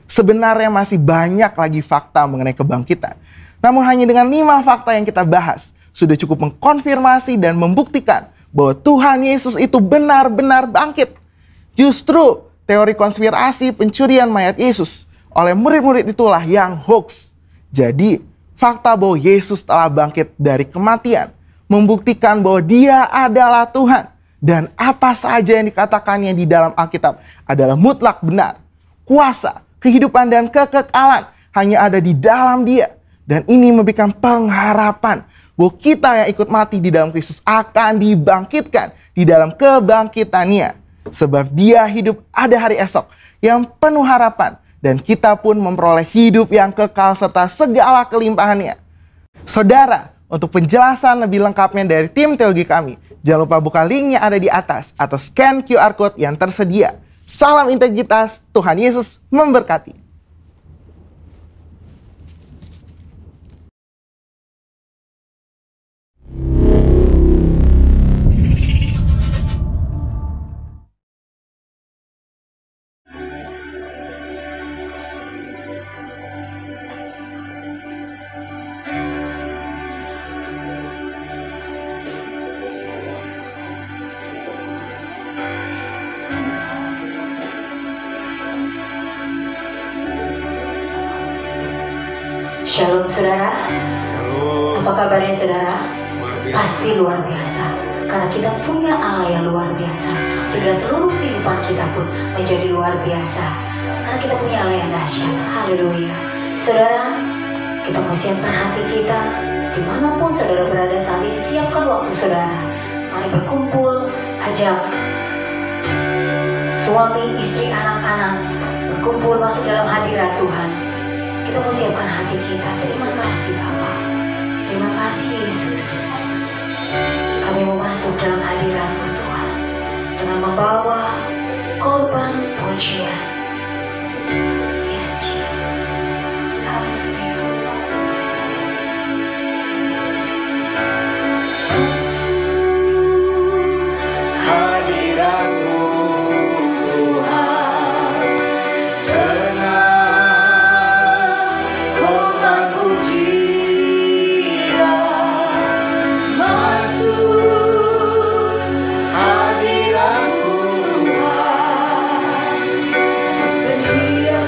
Sebenarnya masih banyak lagi fakta mengenai kebangkitan. Namun hanya dengan 5 fakta yang kita bahas sudah cukup mengkonfirmasi dan membuktikan bahwa Tuhan Yesus itu benar-benar bangkit. Justru teori konspirasi pencurian mayat Yesus oleh murid-murid itulah yang hoax. Jadi, fakta bahwa Yesus telah bangkit dari kematian membuktikan bahwa dia adalah Tuhan. Dan apa saja yang dikatakannya di dalam Alkitab adalah mutlak benar. Kuasa, kehidupan, dan kekekalan hanya ada di dalam dia. Dan ini memberikan pengharapan bahwa kita yang ikut mati di dalam Kristus akan dibangkitkan di dalam kebangkitannya. Sebab dia hidup ada hari esok yang penuh harapan. Dan kita pun memperoleh hidup yang kekal serta segala kelimpahannya. Saudara, untuk penjelasan lebih lengkapnya dari tim teologi kami, jangan lupa buka link yang ada di atas atau scan QR Code yang tersedia. Salam integritas, Tuhan Yesus memberkati. Shalom saudara, Halo, apa kabarnya saudara? luar biasa. Pasti luar biasa. Karena kita punya Allah yang luar biasa, sehingga seluruh kehidupan kita pun menjadi luar biasa. Karena kita punya Allah yang dahsyat. Haleluya. Saudara, kita mau siapkan hati kita. Dimanapun saudara berada saat ini, siapkan waktu saudara. Mari berkumpul, ajak suami, istri, anak-anak berkumpul masuk dalam hadirat Tuhan. Kita mau siapkan hati kita. Terima kasih Bapa. Terima kasih Yesus. Kami mau masuk dalam hadirat-Mu Tuhan dengan membawa korban pujian. Yes Jesus. Haleluya. Hadirat-Mu Tuhan, dengan korban pujian, masuk hadirat-Mu Tuhan, setiap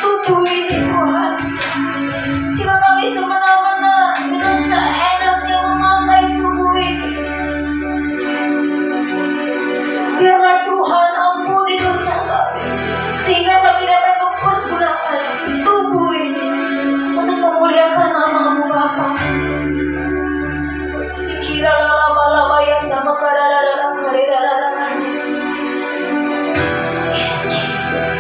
tubuh ini Tuhan. Jika kami semena-mena dengan seenaknya memakai tubuh ini, biarlah Tuhan ampuni dosa kami, sehingga kami dapat mempergunakan tubuh ini untuk memuliakan nama-Mu Bapa. Sikira lama-lama yang sama karararara. Yes, Jesus.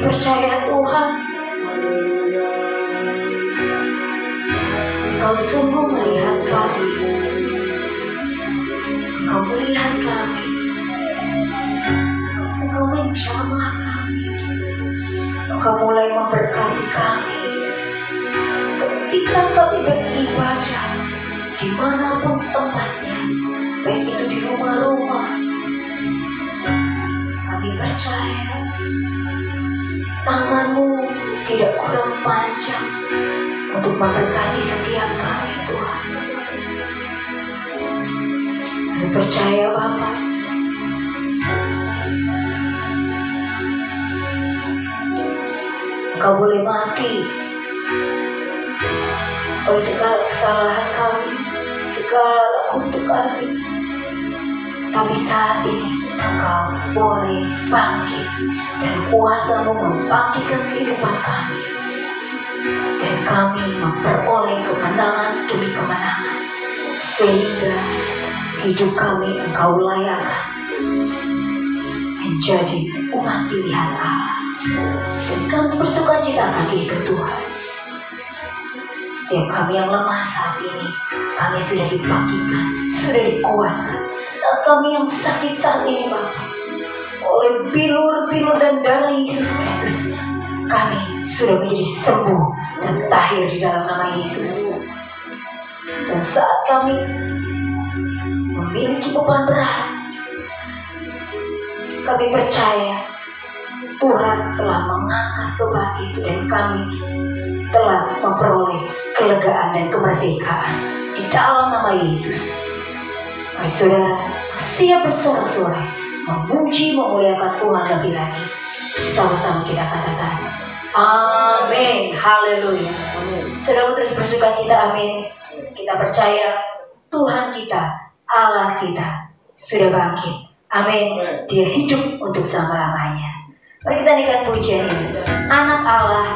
percaya Tuhan, Engkau sungguh melihat kami, Engkau melihat kami, Engkau menjamah kami, Engkau mulai memberkati kami. Ketika kami beribadah, dimanapun tempatnya, baik itu di rumah-rumah, kami percaya tangan-Mu tidak kurang panjang untuk memberkati setiap kami, Tuhan. Kami percaya, Bapa, Engkau boleh mati oleh segala kesalahan kami, segala kutuk kami, tapi saat ini Engkau boleh bangkit dan kuasa-Mu membangkitkan kehidupan kami, dan kami memperoleh kemenangan demi kemenangan, sehingga hidup kami Engkau layakkan menjadi umat pilihan Allah, dan kami bersukacita lagi ke Tuhan. Setiap kami yang lemah saat ini, kami sudah dibangkitkan, sudah dikuatkan. Saat kami yang sakit saat ini, Bapa, oleh bilur-bilur dan darah Yesus Kristus, kami sudah menjadi sembuh dan tahir di dalam nama Yesus. Dan saat kami memiliki beban berat, kami percaya Tuhan telah mengangkat beban itu, dan kami telah memperoleh kelegaan dan kemerdekaan di dalam nama Yesus. Mari saudara siap bersorak-sorai memuji memuliakan Tuhan lebih lagi. Sama-sama kita katakan amin, haleluya. Saudara terus bersukacita, amin. Kita percaya Tuhan kita, Allah kita sudah bangkit, amin. Dia hidup untuk selama-lamanya. Mari kita nyanyikan pujian ini. Anak Allah,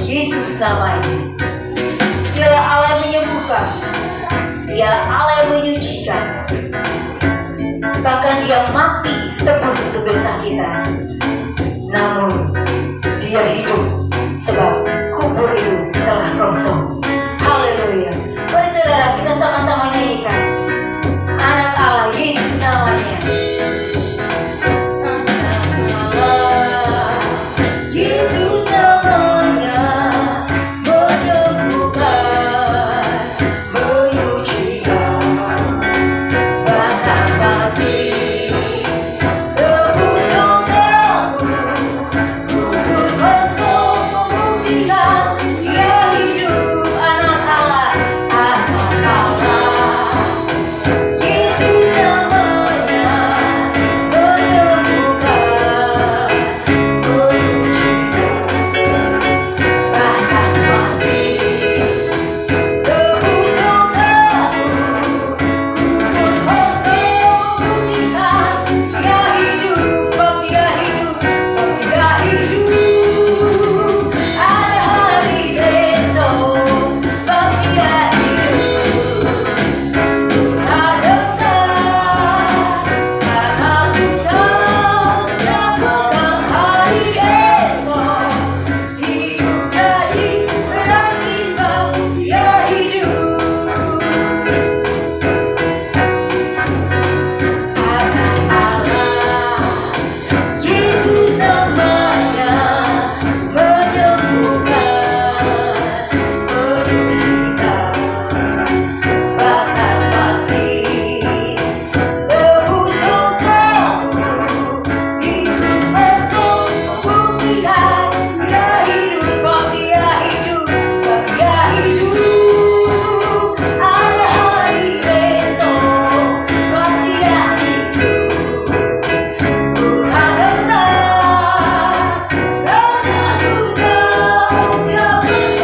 Yesus namanya. Dialah Allah yang menyembuhkan, Dia Allah yang menyucikan. Bahkan dia mati tebus untuk dosa kita. Namun dia hidup sebab kubur itu telah kosong. Haleluya. Mari saudara, kita sama-sama nyanyikan anak Allah Yesus namanya. Yesus namanya menyembuhkan, menyucikan, bahkan mati tebus dosamu, kubur kosong membuktikan dia hidup. Anak Allah, anak Allah. Yesus namanya menyembuhkan, bahkan mati tebus dosamu, kubur kosong membuktikan dia hidup. Sebab dia hidup, sebab dia hidup. Ada hari besok, sebab dia hidup. Ada karena Tuhan lakukan hari esok. Hidup jadi berarti sebab dia hidup. Anak Allah, Yesus namanya menyembuhkan, menyucikan, bahkan mati tebus dosamu, hidup kosong membuktikan dia hidup. Sebab dia hidup, sebab dia hidup. Ada hari besok, sebab dia hidup. Tuhan besar, karena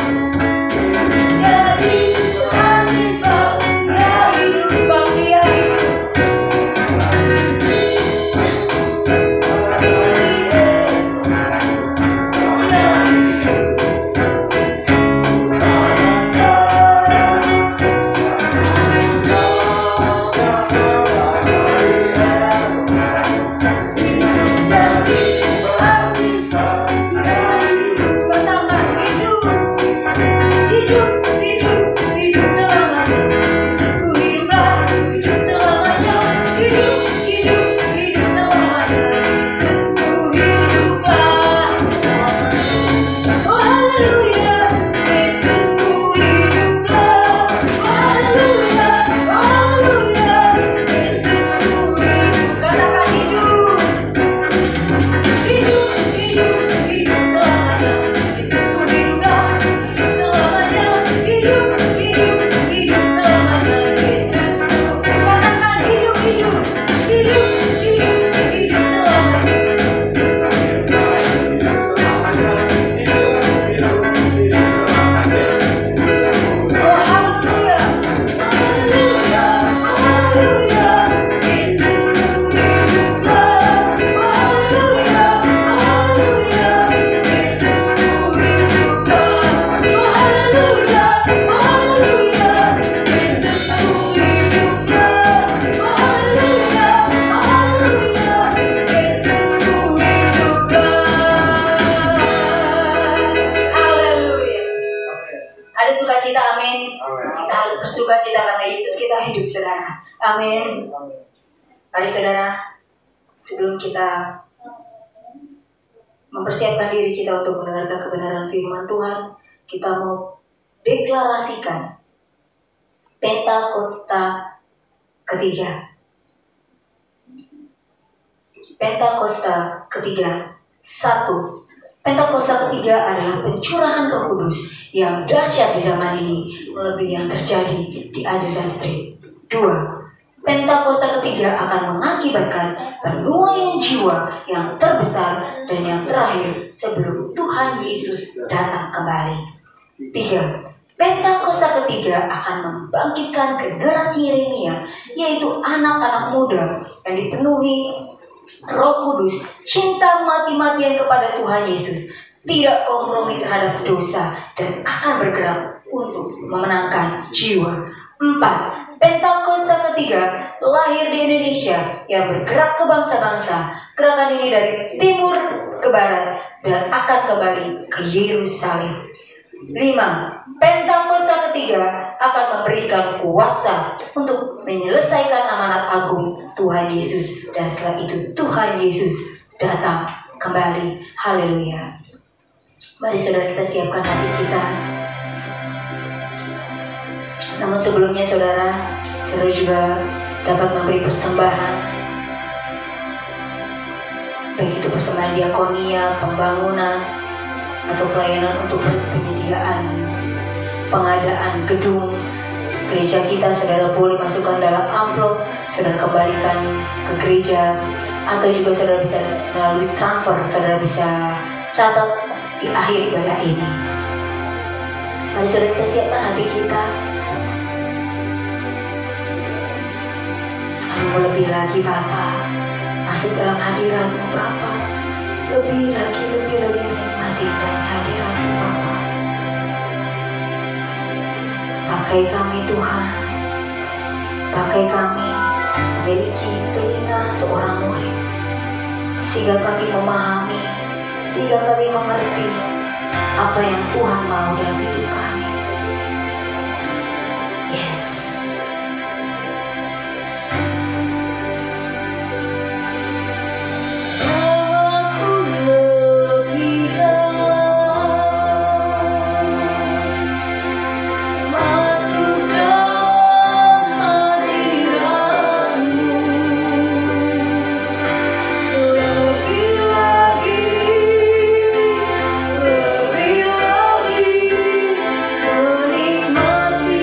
Tuhan yang berkata hari esok. Jadi Tuhan sebab dia hidup, sebab dia hidup. Ada sukacita, amin. Kita harus bersukacita karena Yesus kita hidup, saudara. Amin. Mari saudara, sebelum kita mempersiapkan diri kita untuk mendengarkan kebenaran firman Tuhan, kita mau deklarasikan Pentakosta ketiga. Pentakosta ketiga. 1. Pentakosta ketiga adalah pencurahan Roh Kudus yang dahsyat di zaman ini, melebihi yang terjadi di Azusa Street. 2. Pentakosta ketiga akan mengakibatkan penuaian jiwa yang terbesar dan yang terakhir sebelum Tuhan Yesus datang kembali. 3. Pentakosta ketiga akan membangkitkan generasi Yeremia, yaitu anak-anak muda yang dipenuhi Roh Kudus, cinta mati-matian kepada Tuhan Yesus, tidak kompromi terhadap dosa, dan akan bergerak untuk memenangkan jiwa. 4. Pentakosta ketiga lahir di Indonesia yang bergerak ke bangsa-bangsa. Gerakan ini dari timur ke barat dan akan kembali ke Yerusalem. 5. Pentakosta ketiga akan memberikan kuasa untuk menyelesaikan amanat agung Tuhan Yesus, dan setelah itu Tuhan Yesus datang kembali. Haleluya. Mari saudara, kita siapkan hati kita. Namun sebelumnya saudara juga dapat memberi persembahan, baik itu persembahan diakonia, pembangunan, atau pelayanan untuk penyediaan pengadaan gedung gereja kita. Saudara boleh masukkan dalam amplop, saudara kembalikan ke gereja, atau juga saudara bisa melalui transfer, saudara bisa catat di akhir ibadah ini. Mari saudara, kita siapkan hati kita. Lebih lagi Bapa, masuk dalam hadirat-Mu Bapa. Lebih lagi menikmati dalam hadirat-Mu Bapa. Pakai kami Tuhan, pakai kami memiliki telinga seorang murid, sehingga kami memahami, sehingga kami mengerti apa yang Tuhan mau dalam hidup kami. Yes. Menikmati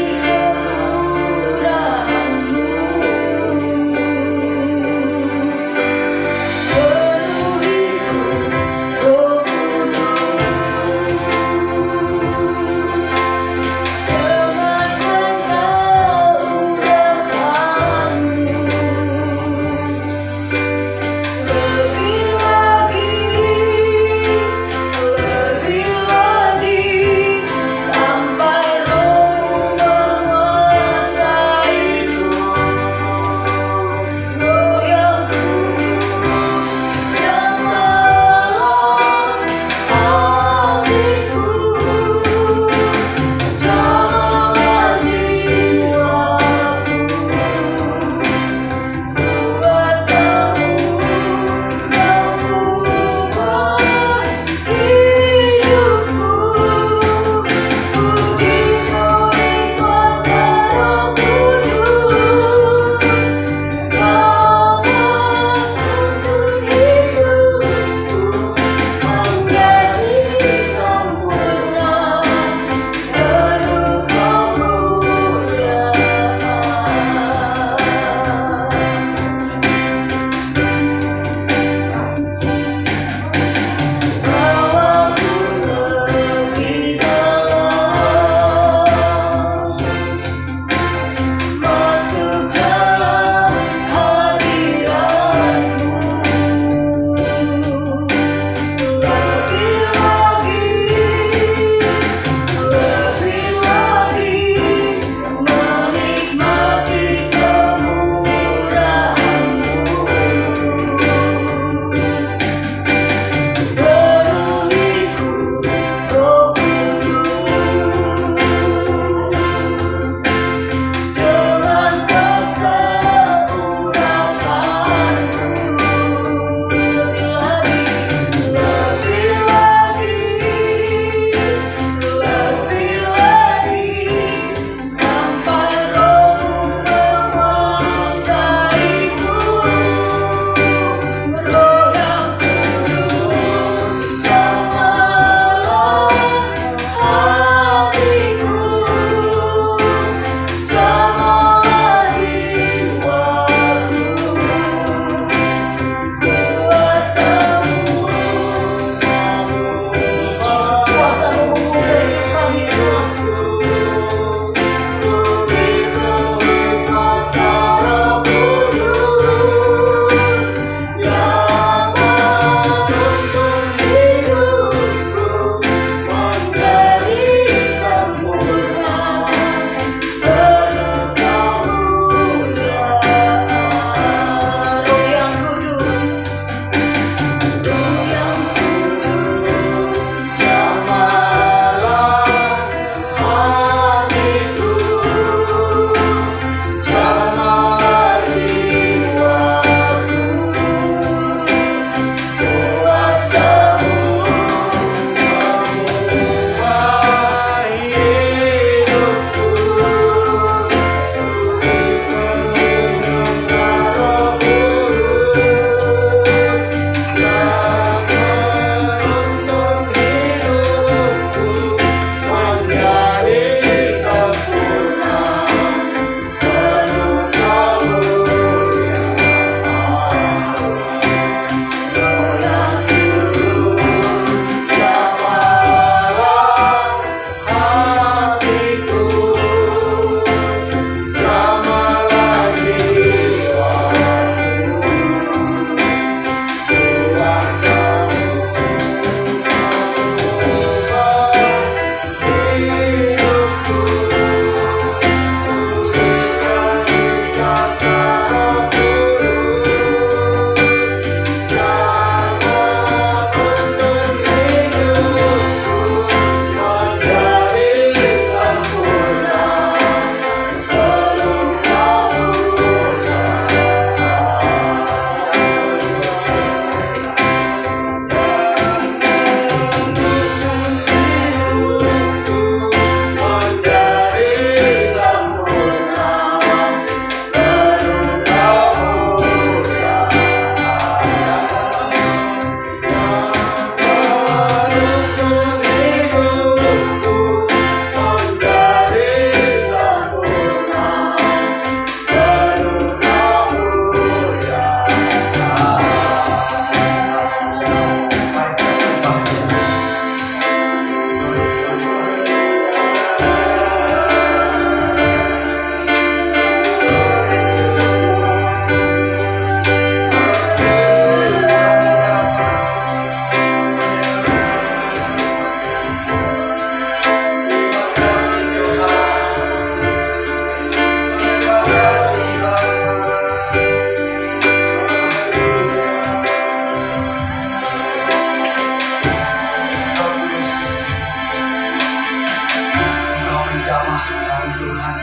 Tuhan.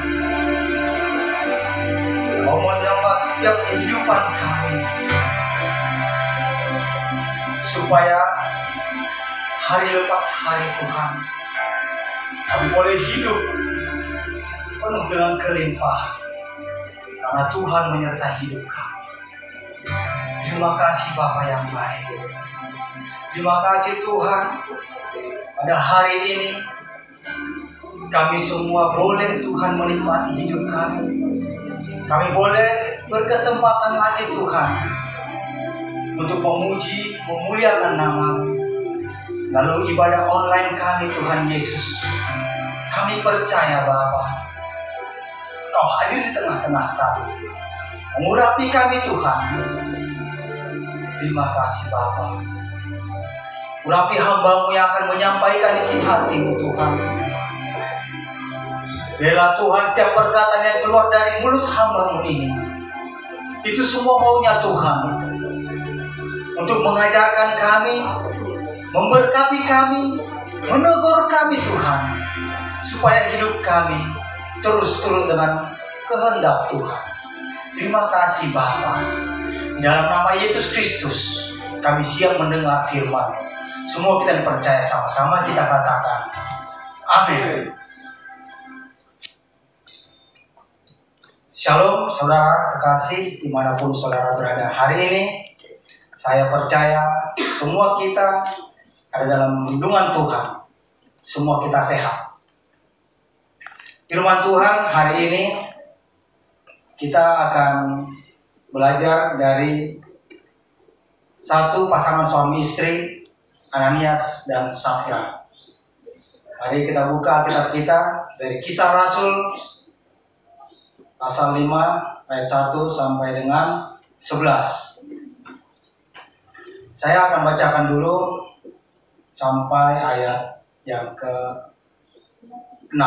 Kau menyambar setiap kehidupan kami, supaya hari lepas hari Tuhan, kami boleh hidup penuh dengan kelimpahan, karena Tuhan menyertai hidup kami. Terima kasih Bapa yang baik. Terima kasih Tuhan, pada hari ini kami semua boleh Tuhan menikmati hidup kami. Kami boleh berkesempatan lagi Tuhan untuk memuji, memuliakan nama-Mu. Lalu ibadah online kami Tuhan Yesus, kami percaya Bapa, Kau hadir di tengah-tengah kami, mengurapi kami Tuhan. Terima kasih Bapa. Urapi hamba-Mu yang akan menyampaikan isi hati-Mu Tuhan. Biarlah Tuhan setiap perkataan yang keluar dari mulut hamba-Mu ini, itu semua maunya Tuhan, untuk mengajarkan kami, memberkati kami, menegur kami Tuhan, supaya hidup kami terus turun dengan kehendak Tuhan. Terima kasih Bapa. Dalam nama Yesus Kristus, kami siap mendengar firman. Semua kita percaya sama-sama kita katakan amin. Shalom saudara terkasih dimanapun saudara berada hari ini. Saya percaya semua kita ada dalam lindungan Tuhan. Semua kita sehat. Firman Tuhan hari ini kita akan belajar dari satu pasangan suami istri, Ananias dan Safira. Mari kita buka Alkitab kita dari Kisah Rasul pasal 5 ayat 1 sampai dengan 11. Saya akan bacakan dulu sampai ayat yang ke-6.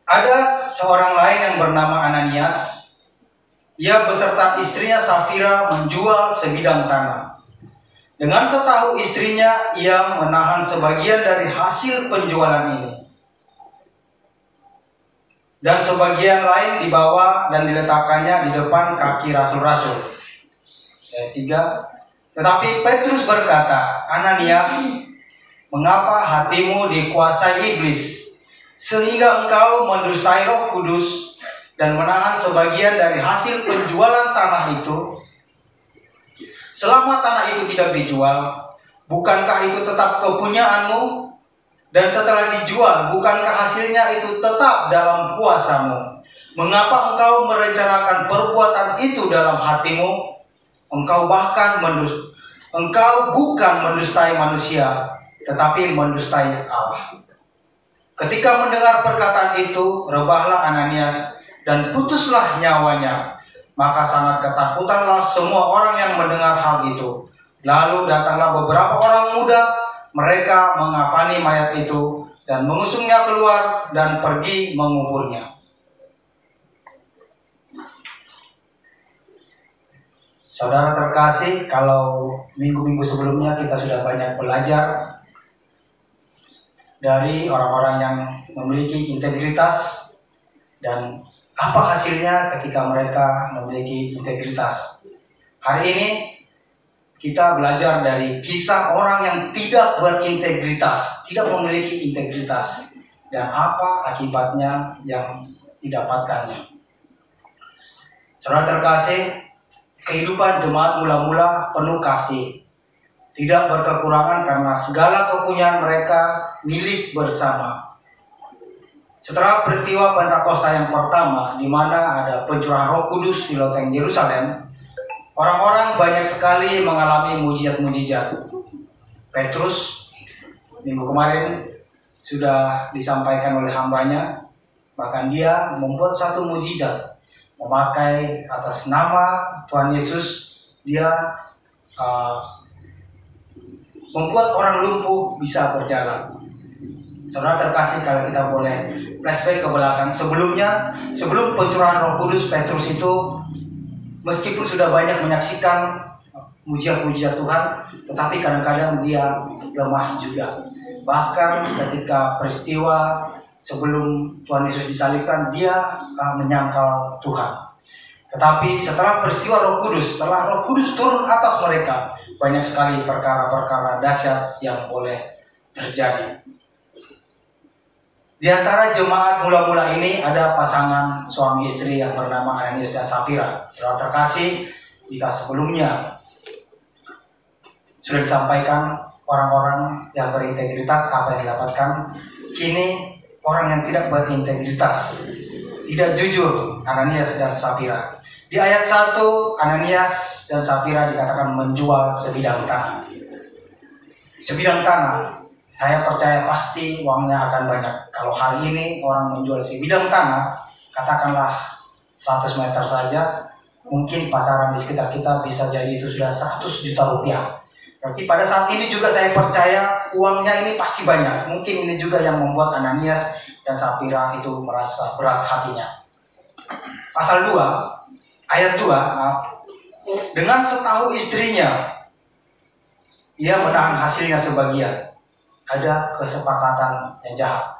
Ada seorang lain yang bernama Ananias. Ia beserta istrinya Safira menjual sebidang tanah. Dengan setahu istrinya, ia menahan sebagian dari hasil penjualan ini, dan sebagian lain dibawa dan diletakkannya di depan kaki rasul-rasul. Ayat 3. Tetapi Petrus berkata, Ananias, mengapa hatimu dikuasai iblis, sehingga engkau mendustai Roh Kudus dan menahan sebagian dari hasil penjualan tanah itu? Selama tanah itu tidak dijual, bukankah itu tetap kepunyaanmu? Dan setelah dijual, bukankah hasilnya itu tetap dalam kuasamu? Mengapa engkau merencanakan perbuatan itu dalam hatimu? Engkau bukan mendustai manusia, tetapi mendustai Allah. Ketika mendengar perkataan itu, rebahlah Ananias dan putuslah nyawanya. Maka sangat ketakutanlah semua orang yang mendengar hal itu. Lalu datanglah beberapa orang muda, mereka mengafani mayat itu dan mengusungnya keluar dan pergi menguburnya. Saudara terkasih, kalau minggu-minggu sebelumnya kita sudah banyak belajar dari orang-orang yang memiliki integritas dan apa hasilnya ketika mereka memiliki integritas. Hari ini kita belajar dari kisah orang yang tidak berintegritas, tidak memiliki integritas, dan apa akibatnya yang didapatkannya. Saudara terkasih, kehidupan jemaat mula-mula penuh kasih, tidak berkekurangan karena segala kepunyaan mereka milik bersama. Setelah peristiwa Pentakosta yang pertama, di mana ada pencurahan Roh Kudus di loteng Yerusalem, orang-orang banyak sekali mengalami mujizat-mujizat. Petrus minggu kemarin sudah disampaikan oleh hambanya, bahkan dia membuat satu mujizat, memakai atas nama Tuhan Yesus, dia membuat orang lumpuh bisa berjalan. Saudara terkasih, kalau kita boleh flashback ke belakang, sebelum pencurahan Roh Kudus, Petrus itu meskipun sudah banyak menyaksikan mujizat-mujizat Tuhan, tetapi kadang-kadang dia lemah juga. Bahkan ketika peristiwa sebelum Tuhan Yesus disalibkan, dia menyangkal Tuhan. Tetapi setelah peristiwa Roh Kudus, setelah Roh Kudus turun atas mereka, banyak sekali perkara-perkara dahsyat yang boleh terjadi. Di antara jemaat mula-mula ini ada pasangan suami istri yang bernama Ananias dan Safira. Saudara terkasih, jika sebelumnya sudah disampaikan orang-orang yang berintegritas apa yang didapatkan, kini orang yang tidak berintegritas, tidak jujur, Ananias dan Safira. Di ayat 1, Ananias dan Safira dikatakan menjual sebidang tanah. Sebidang tanah, saya percaya pasti uangnya akan banyak. Kalau hari ini orang menjual sebidang tanah, katakanlah 100 meter saja, mungkin pasaran di sekitar kita bisa jadi itu sudah 100 juta rupiah. Berarti pada saat ini juga saya percaya uangnya ini pasti banyak. Mungkin ini juga yang membuat Ananias dan Safira itu merasa berat hatinya. Pasal 2, ayat 2, dengan setahu istrinya, ia menahan hasilnya sebagian. Ada kesepakatan yang jahat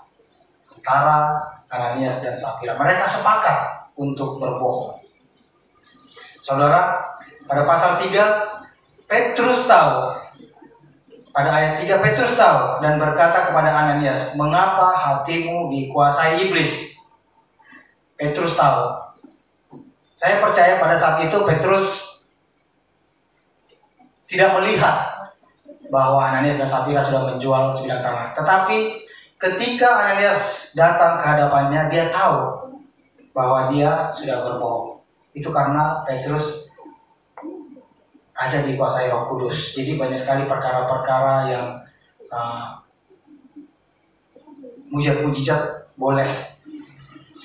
antara Ananias dan Safira. Mereka sepakat untuk berbohong. Saudara, pada pasal 3, Petrus tahu. Pada ayat 3, Petrus tahu dan berkata kepada Ananias, "Mengapa hatimu dikuasai iblis?" Petrus tahu. Saya percaya pada saat itu Petrus tidak melihat bahwa Ananias dan Safira sudah menjual sebidang tanah. Tetapi ketika Ananias datang ke hadapannya, dia tahu bahwa dia sudah berbohong. Itu karena Petrus ada dikuasai Roh Kudus. Jadi banyak sekali perkara-perkara yang mujizat boleh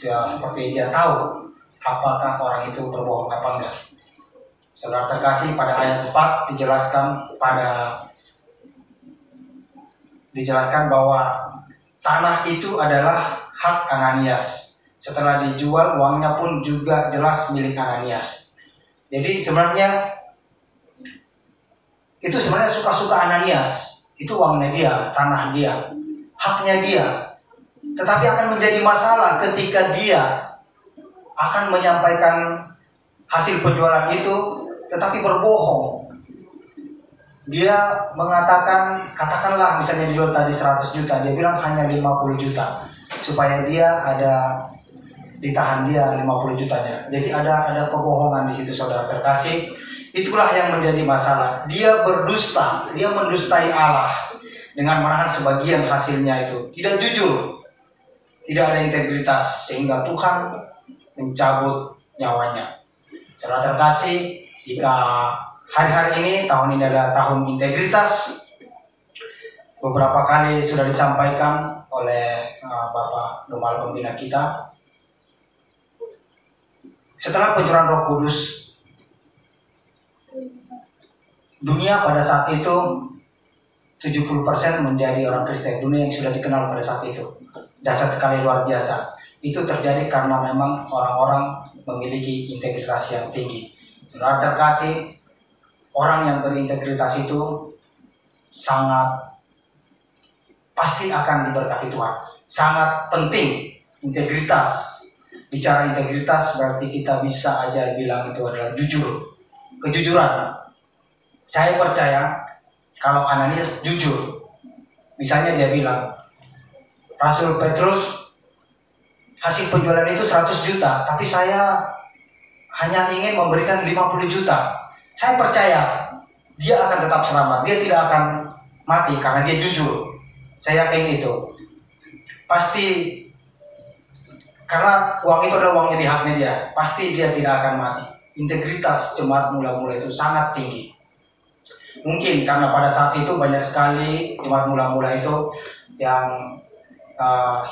seperti dia tahu apakah orang itu berbohong apa enggak. Saudara terkasih, pada ayat 4 dijelaskan bahwa tanah itu adalah hak Ananias. Setelah dijual, uangnya pun juga jelas milik Ananias. Jadi sebenarnya itu suka-suka Ananias. Itu uangnya dia, tanah dia, haknya dia. Tetapi akan menjadi masalah ketika dia akan menyampaikan hasil penjualan itu, tetapi berbohong. Dia mengatakan, katakanlah misalnya dijual tadi 100 juta, dia bilang hanya 50 juta. Supaya dia ada, ditahan dia 50 jutanya. Jadi ada kebohongan di situ, saudara terkasih. Itulah yang menjadi masalah. Dia berdusta, dia mendustai Allah dengan menahan sebagian hasilnya itu. Tidak jujur, tidak ada integritas, sehingga Tuhan mencabut nyawanya. Saudara terkasih, jika hari-hari ini, tahun ini adalah tahun integritas, beberapa kali sudah disampaikan oleh Bapak Gembala Pembina kita. Setelah pencurahan Roh Kudus, dunia pada saat itu 70% menjadi orang Kristen. Dunia yang sudah dikenal pada saat itu dahsyat sekali, luar biasa. Itu terjadi karena memang orang-orang memiliki integritas yang tinggi. Saudara terkasih, orang yang berintegritas itu sangat pasti akan diberkati Tuhan. Sangat penting integritas. Bicara integritas berarti kita bisa aja bilang itu adalah jujur. Kejujuran. Saya percaya kalau Ananias jujur. Misalnya dia bilang, Rasul Petrus, hasil penjualan itu 100 juta, tapi saya hanya ingin memberikan 50 juta. Saya percaya dia akan tetap selamat. Dia tidak akan mati karena dia jujur. Saya yakin itu. Pasti karena uang itu adalah uangnya, di haknya dia. Pasti dia tidak akan mati. Integritas jemaat mula-mula itu sangat tinggi. Mungkin karena pada saat itu banyak sekali jemaat mula-mula itu yang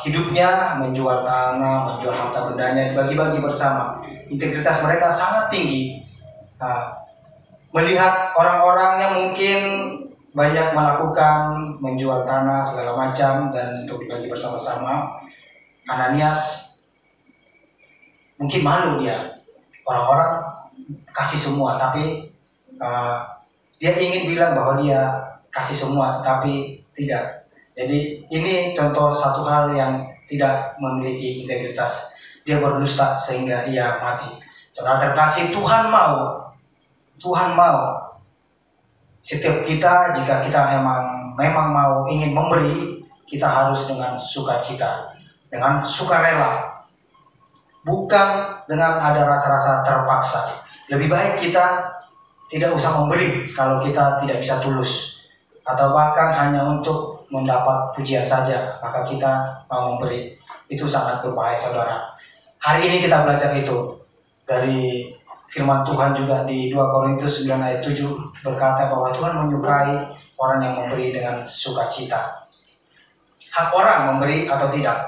hidupnya menjual tanah, menjual harta bendanya, dibagi-bagi bersama. Integritas mereka sangat tinggi. Melihat orang-orang yang mungkin banyak melakukan menjual tanah segala macam dan untuk dibagi bersama-sama, Ananias mungkin malu dia. Orang-orang kasih semua, tapi dia ingin bilang bahwa dia kasih semua, tapi tidak. Jadi ini contoh satu hal yang tidak memiliki integritas. Dia berdusta sehingga ia mati. Saudara terkasih, Tuhan mau setiap kita, jika kita memang mau ingin memberi, kita harus dengan sukacita, dengan sukarela, bukan dengan ada rasa-rasa terpaksa. Lebih baik kita tidak usah memberi kalau kita tidak bisa tulus, atau bahkan hanya untuk mendapat pujian saja, maka kita mau memberi. Itu sangat berbahaya, saudara. Hari ini kita belajar itu dari firman Tuhan juga di 2 Korintus 9 ayat 7 berkata bahwa Tuhan menyukai orang yang memberi dengan sukacita. Hak orang memberi atau tidak,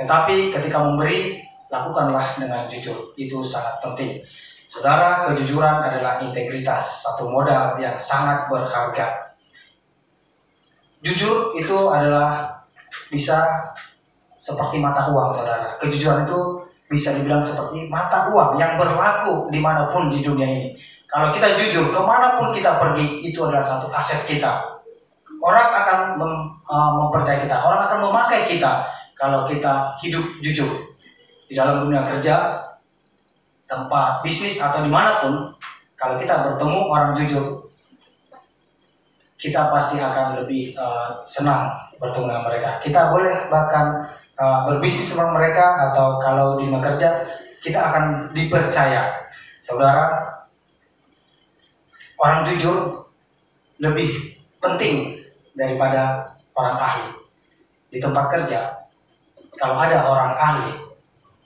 tetapi ketika memberi, lakukanlah dengan jujur. Itu sangat penting. Saudara, kejujuran adalah integritas, satu modal yang sangat berharga. Jujur itu adalah bisa seperti mata uang, saudara. Kejujuran itu bisa dibilang seperti mata uang yang berlaku dimanapun di dunia ini. Kalau kita jujur, kemanapun kita pergi, itu adalah satu aset kita. Orang akan mempercayai kita, orang akan memakai kita kalau kita hidup jujur. Di dalam dunia kerja, tempat bisnis, atau dimanapun, kalau kita bertemu orang jujur, kita pasti akan lebih senang bertemu dengan mereka. Kita boleh bahkan berbisnis sama mereka, atau kalau di dunia kerja, kita akan dipercaya. Saudara, orang jujur lebih penting daripada orang ahli. Di tempat kerja, kalau ada orang ahli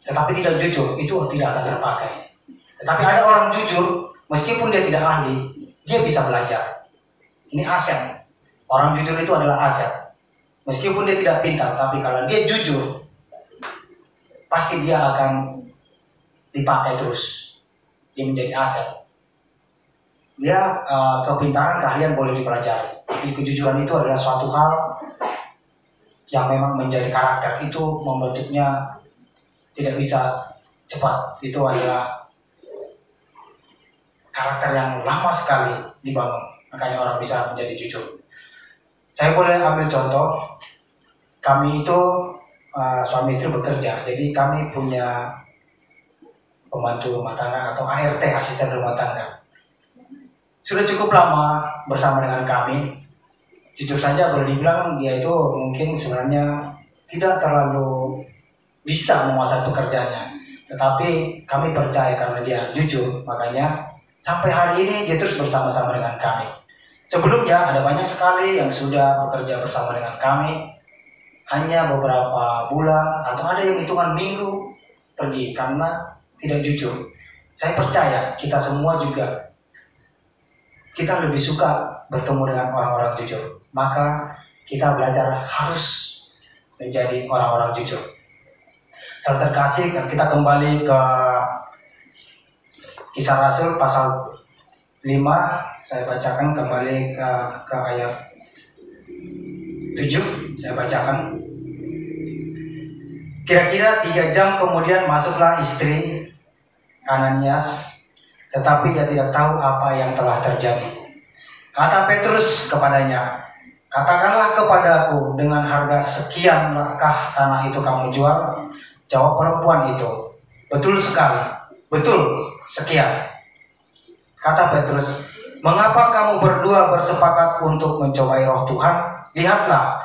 tetapi tidak jujur, itu tidak akan terpakai. Tetapi ada orang jujur, meskipun dia tidak ahli, dia bisa belajar. Ini aset. Orang jujur itu adalah aset. Meskipun dia tidak pintar, tapi kalau dia jujur, pasti dia akan dipakai terus. Dia menjadi aset. Dia kepintaran, keahlian boleh dipelajari. Tapi kejujuran itu adalah suatu hal yang memang menjadi karakter. Itu membentuknya tidak bisa cepat. Itu adalah karakter yang lama sekali dibangun. Makanya orang bisa menjadi jujur. Saya boleh ambil contoh. Kami itu suami istri bekerja. Jadi kami punya pembantu rumah tangga atau ART, asisten rumah tangga. Sudah cukup lama bersama dengan kami. Jujur saja boleh dibilang dia itu mungkin sebenarnya tidak terlalu bisa menguasai pekerjaannya. Tetapi kami percaya karena dia jujur, makanya sampai hari ini dia terus bersama-sama dengan kami. Sebelumnya ada banyak sekali yang sudah bekerja bersama dengan kami, hanya beberapa bulan atau ada yang hitungan minggu pergi karena tidak jujur. Saya percaya kita semua juga, kita lebih suka bertemu dengan orang-orang jujur. Maka kita belajar harus menjadi orang-orang jujur. Saudara terkasih, kita kembali ke Kisah Rasul pasal 5. Saya bacakan kembali ke ayat 7. Saya bacakan. Kira-kira 3 jam kemudian masuklah istri Ananias, tetapi dia tidak tahu apa yang telah terjadi. Kata Petrus kepadanya, "Katakanlah kepadaku, dengan harga sekiankah tanah itu kamu jual?" Jawab perempuan itu, "Betul sekali, betul, sekian." Kata Petrus, "Mengapa kamu berdua bersepakat untuk mencobai roh Tuhan? Lihatlah,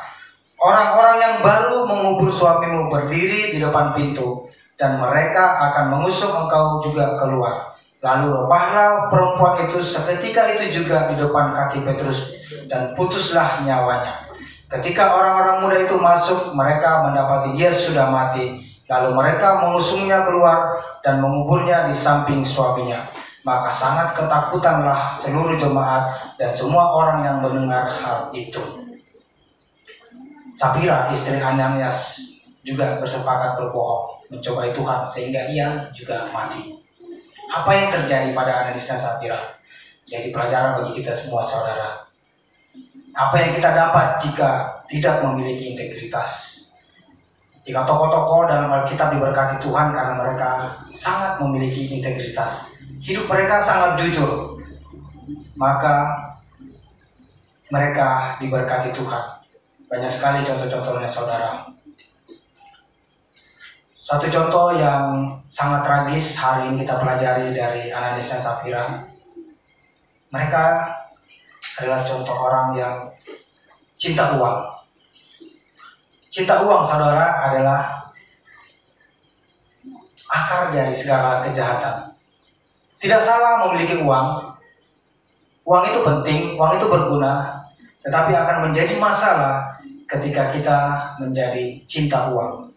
orang-orang yang baru mengubur suamimu berdiri di depan pintu, dan mereka akan mengusung engkau juga keluar." Lalu rebahlah perempuan itu seketika itu juga di depan kaki Petrus, dan putuslah nyawanya. Ketika orang-orang muda itu masuk, mereka mendapati dia sudah mati. Lalu mereka mengusungnya keluar dan menguburnya di samping suaminya. Maka sangat ketakutanlah seluruh jemaat dan semua orang yang mendengar hal itu. Sapira, istri Ananias, juga bersepakat berbohong, mencobai Tuhan, sehingga ia juga mati. Apa yang terjadi pada Ananias dan Sapira? Jadi pelajaran bagi kita semua, saudara. Apa yang kita dapat jika tidak memiliki integritas? Jika tokoh-tokoh dalam Alkitab diberkati Tuhan karena mereka sangat memiliki integritas, hidup mereka sangat jujur, maka mereka diberkati Tuhan. Banyak sekali contoh-contohnya, saudara. Satu contoh yang sangat tragis hari ini kita pelajari dari Ananias dan Safira. Mereka adalah contoh orang yang cinta uang. Cinta uang, saudara, adalah akar dari segala kejahatan. Tidak salah memiliki uang. Uang itu penting, uang itu berguna, tetapi akan menjadi masalah ketika kita menjadi cinta uang.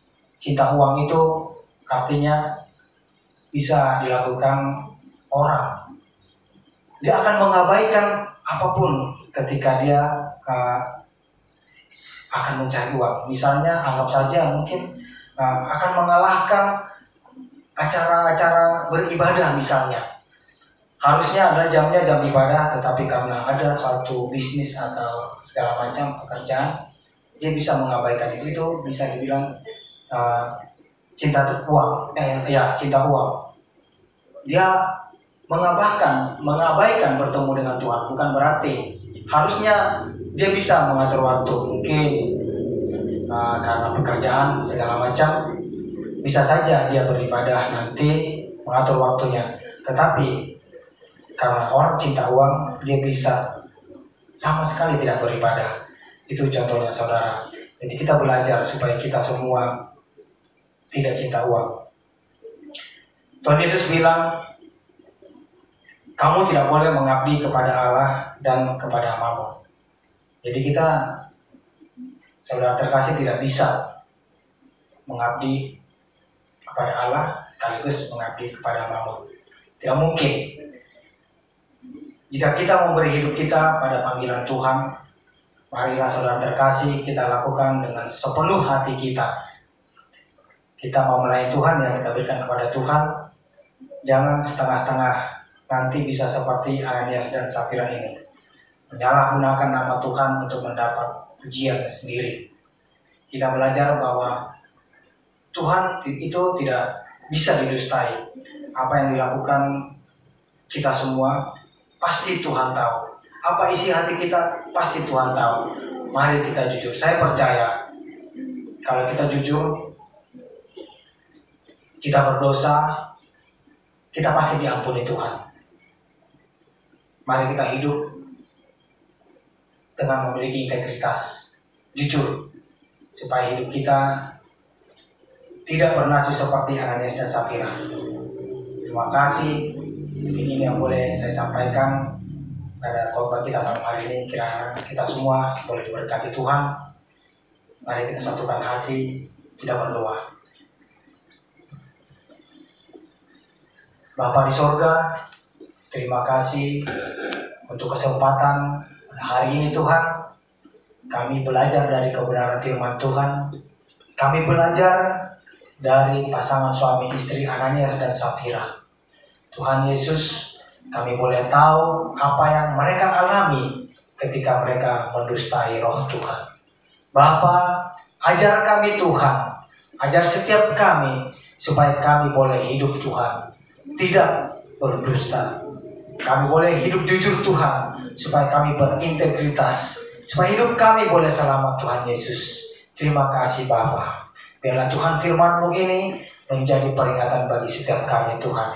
Cinta uang itu artinya bisa dilakukan orang. Dia akan mengabaikan apapun ketika dia akan mencari uang. Misalnya anggap saja mungkin akan mengalahkan acara-acara beribadah misalnya. Harusnya ada jamnya jam ibadah, tetapi karena ada suatu bisnis atau segala macam pekerjaan, dia bisa mengabaikan itu. Itu bisa dibilang cinta uang. Cinta uang. Dia mengabaikan bertemu dengan Tuhan. Bukan berarti harusnya dia bisa mengatur waktu. Mungkin karena pekerjaan segala macam, bisa saja dia beribadah nanti mengatur waktunya. Tetapi karena orang cinta uang, dia bisa sama sekali tidak beribadah. Itu contohnya, saudara. Jadi kita belajar supaya kita semua tidak cinta uang. Tuhan Yesus bilang, kamu tidak boleh mengabdi kepada Allah dan kepada Mammon. Jadi kita, saudara terkasih, tidak bisa mengabdi kepada Allah sekaligus mengabdi kepada Mammon. Tidak mungkin. Jika kita memberi hidup kita pada panggilan Tuhan, marilah saudara terkasih kita lakukan dengan sepenuh hati kita. Kita mau melayani Tuhan, yang kita berikan kepada Tuhan. Jangan setengah-setengah, nanti bisa seperti Ananias dan Safira ini, menyalahgunakan nama Tuhan untuk mendapat pujian sendiri. Kita belajar bahwa Tuhan itu tidak bisa didustai. Apa yang dilakukan kita semua, pasti Tuhan tahu. Apa isi hati kita, pasti Tuhan tahu. Mari kita jujur. Saya percaya, kalau kita jujur, kita berdosa, kita pasti diampuni Tuhan. Mari kita hidup dengan memiliki integritas, jujur, supaya hidup kita tidak bernasib seperti Ananias dan Safira. Terima kasih. Ini yang boleh saya sampaikan pada khotbah kita malam hari ini. Kiranya kita semua boleh diberkati Tuhan. Mari kita satukan hati, kita berdoa. Bapa di sorga, terima kasih untuk kesempatan hari ini Tuhan. Kami belajar dari kebenaran firman Tuhan. Kami belajar dari pasangan suami istri Ananias dan Safira. Tuhan Yesus, kami boleh tahu apa yang mereka alami ketika mereka mendustai roh Tuhan. Bapa, ajar kami Tuhan, ajar setiap kami supaya kami boleh hidup Tuhan, tidak berdusta. Kami boleh hidup jujur Tuhan, supaya kami berintegritas, supaya hidup kami boleh selamat Tuhan Yesus. Terima kasih Bapa. Biarlah Tuhan firman-Mu ini menjadi peringatan bagi setiap kami Tuhan,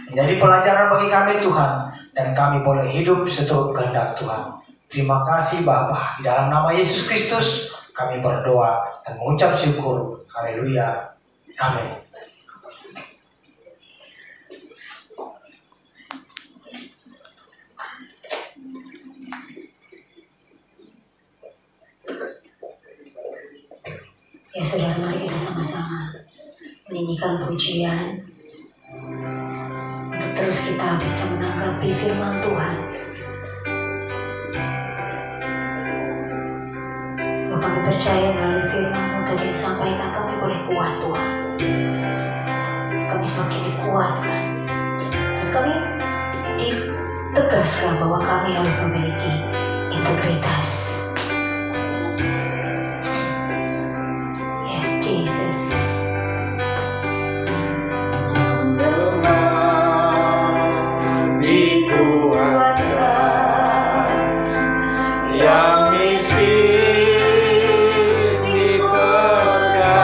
menjadi pelajaran bagi kami Tuhan, dan kami boleh hidup seturut kehendak Tuhan. Terima kasih Bapa. Di dalam nama Yesus Kristus kami berdoa dan mengucap syukur. Haleluya. Amin. Ya saudara, mari kita sama-sama menyanyikan pujian untuk terus kita bisa menanggapi firman Tuhan. Bahwa kami percaya melalui firman-Mu tadi disampaikan, kami boleh kuat Tuhan. Kami semakin dikuatkan dan kami ditegaskan bahwa kami harus memiliki integritas. Jesus. Yang miskin diperdaya,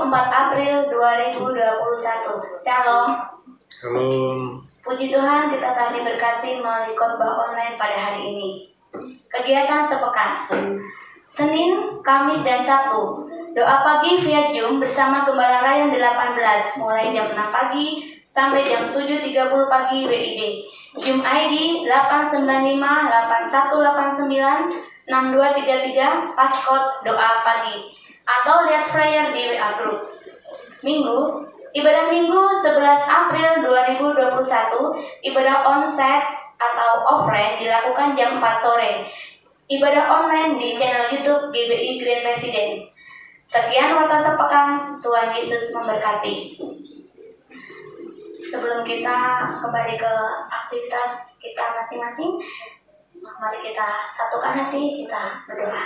4 April 2021. Shalom. Shalom. Puji Tuhan, kita telah diberkati melalui khotbah online pada hari ini. Kegiatan sepekan. Senin, Kamis, dan Sabtu. Doa pagi via Zoom bersama Gembala Rayon 18 mulai jam 6 pagi sampai jam 7.30 pagi WIB. Zoom ID 895-8189-6233 passcode doa pagi atau lihat flyer di WA Group. Minggu, ibadah Minggu 11 April 2021, ibadah onsite atau offline dilakukan jam 4 sore. Ibadah online di channel YouTube GBI Grand Resident. Sekian warta sepekan, Tuhan Yesus memberkati. Sebelum kita kembali ke aktivitas kita masing-masing, mari kita satukan hati, kita berdoa.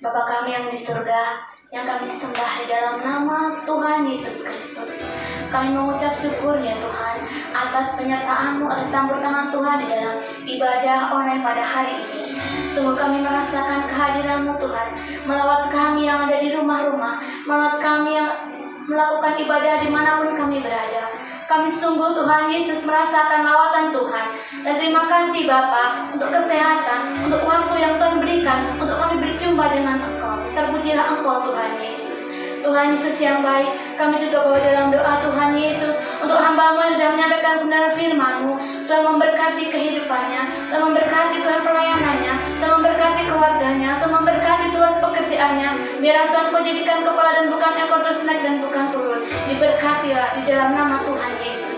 Bapa kami yang di surga, yang kami sembah di dalam nama Tuhan Yesus Kristus, kami mengucap syukur ya Tuhan atas penyertaan-Mu, atas campur tangan Tuhan di dalam ibadah online pada hari ini. Sungguh kami merasakan kehadiran-Mu Tuhan, melawat kami yang ada di rumah-rumah, melawat kami yang melakukan ibadah dimanapun kami berada. Kami sungguh Tuhan Yesus merasakan lawatan Tuhan. Dan terima kasih Bapa untuk kesehatan, untuk waktu yang Tuhan berikan, untuk kami berjumpa dengan Engkau. Terpujilah Engkau Tuhan Yesus. Tuhan Yesus yang baik, kami juga bawa dalam doa Tuhan Yesus untuk hamba-Mu yang sudah menyampaikan kebenaran firman-Mu. Tuhan memberkati kehidupannya, Tuhan memberkati Tuhan pelayanannya, Tuhan memberkati keluarganya, Tuhan memberkati tugas pekerjaannya. Biar Tuhan Kau jadikan kepala dan bukan ekor, terus naik dan bukan turun. Diberkatilah di dalam nama Tuhan Yesus.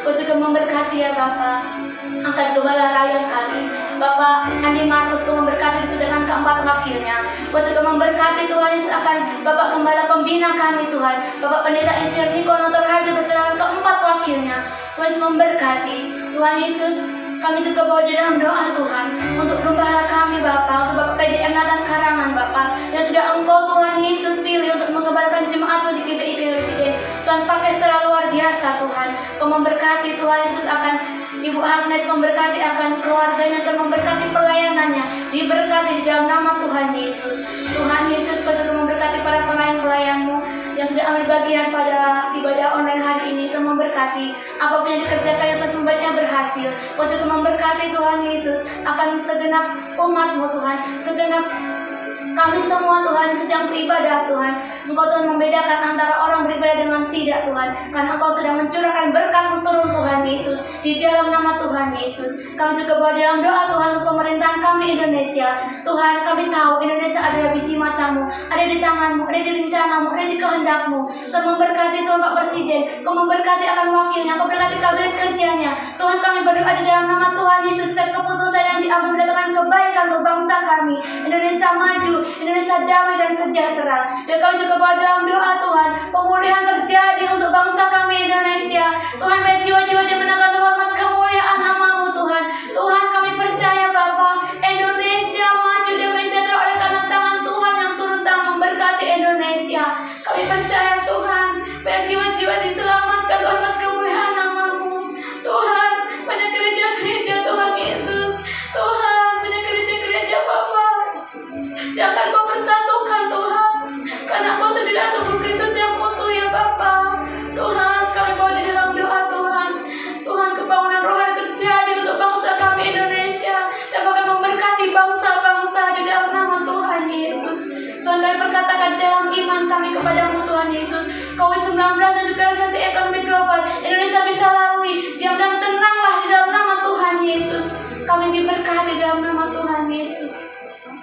Kau juga memberkati ya Bapa, angkat Gembala Rayon kami. Bapak Andi Markus, Kau memberkati itu dengan keempat wakilnya. Kau juga memberkati Tuhan Yesus akan Bapak Gembala pembina kami Tuhan, Bapak Pendeta Insinyur Niko Notor Hardi beserta keempat wakilnya. Tuhan Yesus memberkati. Tuhan Yesus, kami juga bawa di dalam doa Tuhan untuk gembala kami Bapak, untuk Bapak PDM Nathan Karangan Bapak, yang sudah Engkau Tuhan Yesus pilih untuk mengembalakan jemaat-Mu di GBI Residen. Tuhan pakai secara luar biasa Tuhan. Kau memberkati Tuhan Yesus akan Ibu Agnes, memberkati akan keluarganya, Tuhan memberkati pelayanannya, diberkati di dalam nama Tuhan Yesus. Tuhan Yesus, Kau juga memberkati para pelayan-pelayan-Mu yang sudah ambil bagian pada ibadah online hari ini. Tuhan memberkati apapun yang dikerjakan yang semuanya berhasil. Kau juga memberkati Tuhan Yesus akan segenap umat-Mu Tuhan, segenap kami semua Tuhan Yesus yang beribadah Tuhan. Engkau Tuhan membedakan antara orang beribadah dengan tidak Tuhan, karena Engkau sedang mencurahkan berkat-Mu turun Tuhan Yesus di dalam nama Tuhan Yesus. Kami juga bawa dalam doa Tuhan untuk pemerintahan kami Indonesia. Tuhan, kami tahu Indonesia adalah biji mata-Mu, ada di tangan-Mu, ada di rencana-Mu, ada di kehendak-Mu. Tuhan memberkati Tuhan Pak Presiden, Kau memberkati akan wakilnya, Kau berkati kabinet kerjanya. Tuhan, kami berdoa di dalam nama Tuhan Yesus, setiap keputusan yang diambil mendatangkan kebaikan untuk bangsa kami, Indonesia maju, Indonesia damai dan sejahtera. Dan kami juga bawa dalam doa Tuhan, pemulihan terjadi untuk bangsa kami Indonesia. Tuhan, biar jiwa-jiwa dimenangkan hormat kemuliaan nama-Mu Tuhan. Tuhan, kami percaya Bapa, Indonesia maju damai sejahtera oleh karena tangan Tuhan yang turun tangan memberkati Indonesia. Kami percaya Tuhan, biar jiwa-jiwa diselamatkan hormat kemuliaan nama-Mu. Tuhan, banyak gereja-gereja Tuhan Yesus. Tuhan, banyak gereja-gereja Bapa yang akan Kau persatukan Tuhan, karena Kau sediakan tubuh Kristus yang utuh ya Bapa. Tuhan, kami bawa di dalam doa Tuhan. Tuhan, kebangunan rohani terjadi untuk bangsa kami Indonesia, dan bahkan memberkati bangsa-bangsa di dalam nama Tuhan Yesus. Tuhan, kami berkatakan di dalam iman kami kepada-Mu Tuhan Yesus, COVID-19 dan juga resesi ekonomi global Indonesia bisa lalui. Diam dan tenanglah di dalam nama Tuhan Yesus. Kami diberkati dalam nama Tuhan Yesus.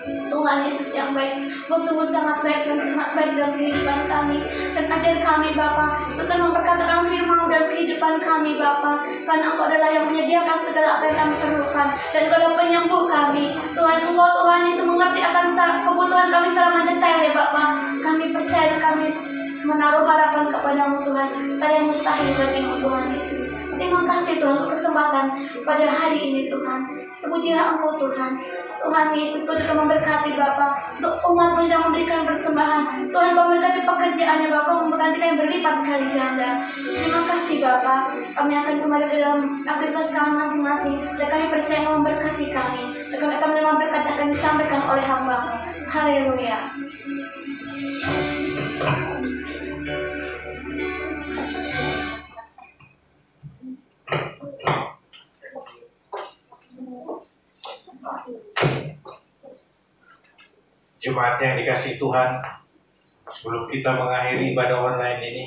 Tuhan Yesus yang baik, Kau sungguh sangat baik dan sangat baik dalam kehidupan kami. Dan ajar kami Bapa, Tuhan memperkatakan firman-Mu dalam kehidupan kami Bapa, karena Engkau adalah yang menyediakan segala apa yang kami perlukan, dan Engkau adalah penyembuh kami. Tuhan, Engkau Tuhan Yesus mengerti akan kebutuhan kami secara mendetail ya Bapa. Kami percaya dan kami menaruh harapan kepada-Mu Tuhan, tak yang mustahil bagi-Mu Tuhan Yesus. Terima kasih Tuhan untuk kesempatan pada hari ini Tuhan. Terpujilah Engkau Tuhan. Tuhan Yesus, Kau juga memberkati Bapa untuk umat-Mu yang memberikan persembahan. Tuhan, Kau memberkati pekerjaannya Bapa, Kau memberkati yang berlipat kali ganda. Terima kasih Bapa. Kami akan kembali ke dalam aktivitas kami masing-masing, dan kami percaya Kau memberkati kami, dan kami akan menerima berkat yang akan disampaikan oleh hamba-Mu. Haleluya. Jemaat yang dikasih Tuhan, sebelum kita mengakhiri ibadah online ini,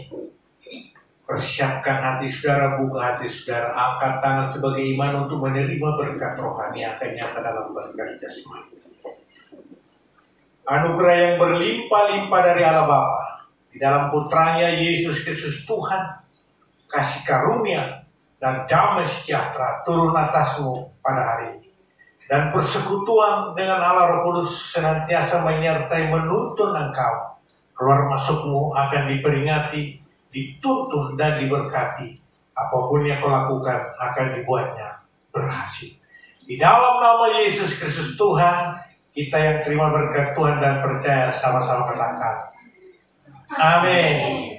persiapkan hati saudara, buka hati saudara, angkat tangan sebagai iman untuk menerima berkat rohani yang akan nyata dalam berkat jasmani. Anugerah yang berlimpah-limpah dari Allah Bapa di dalam putranya Yesus Kristus Tuhan, kasih karunia dan damai sejahtera turun atasmu pada hari ini. Dan persekutuan dengan Allah Roh Kudus senantiasa menyertai menuntun engkau. Keluar masukmu akan diperingati, dituntun dan diberkati. Apapun yang kau lakukan akan dibuatnya berhasil. Di dalam nama Yesus Kristus Tuhan, kita yang terima berkat Tuhan dan percaya sama-sama katakan. Amin.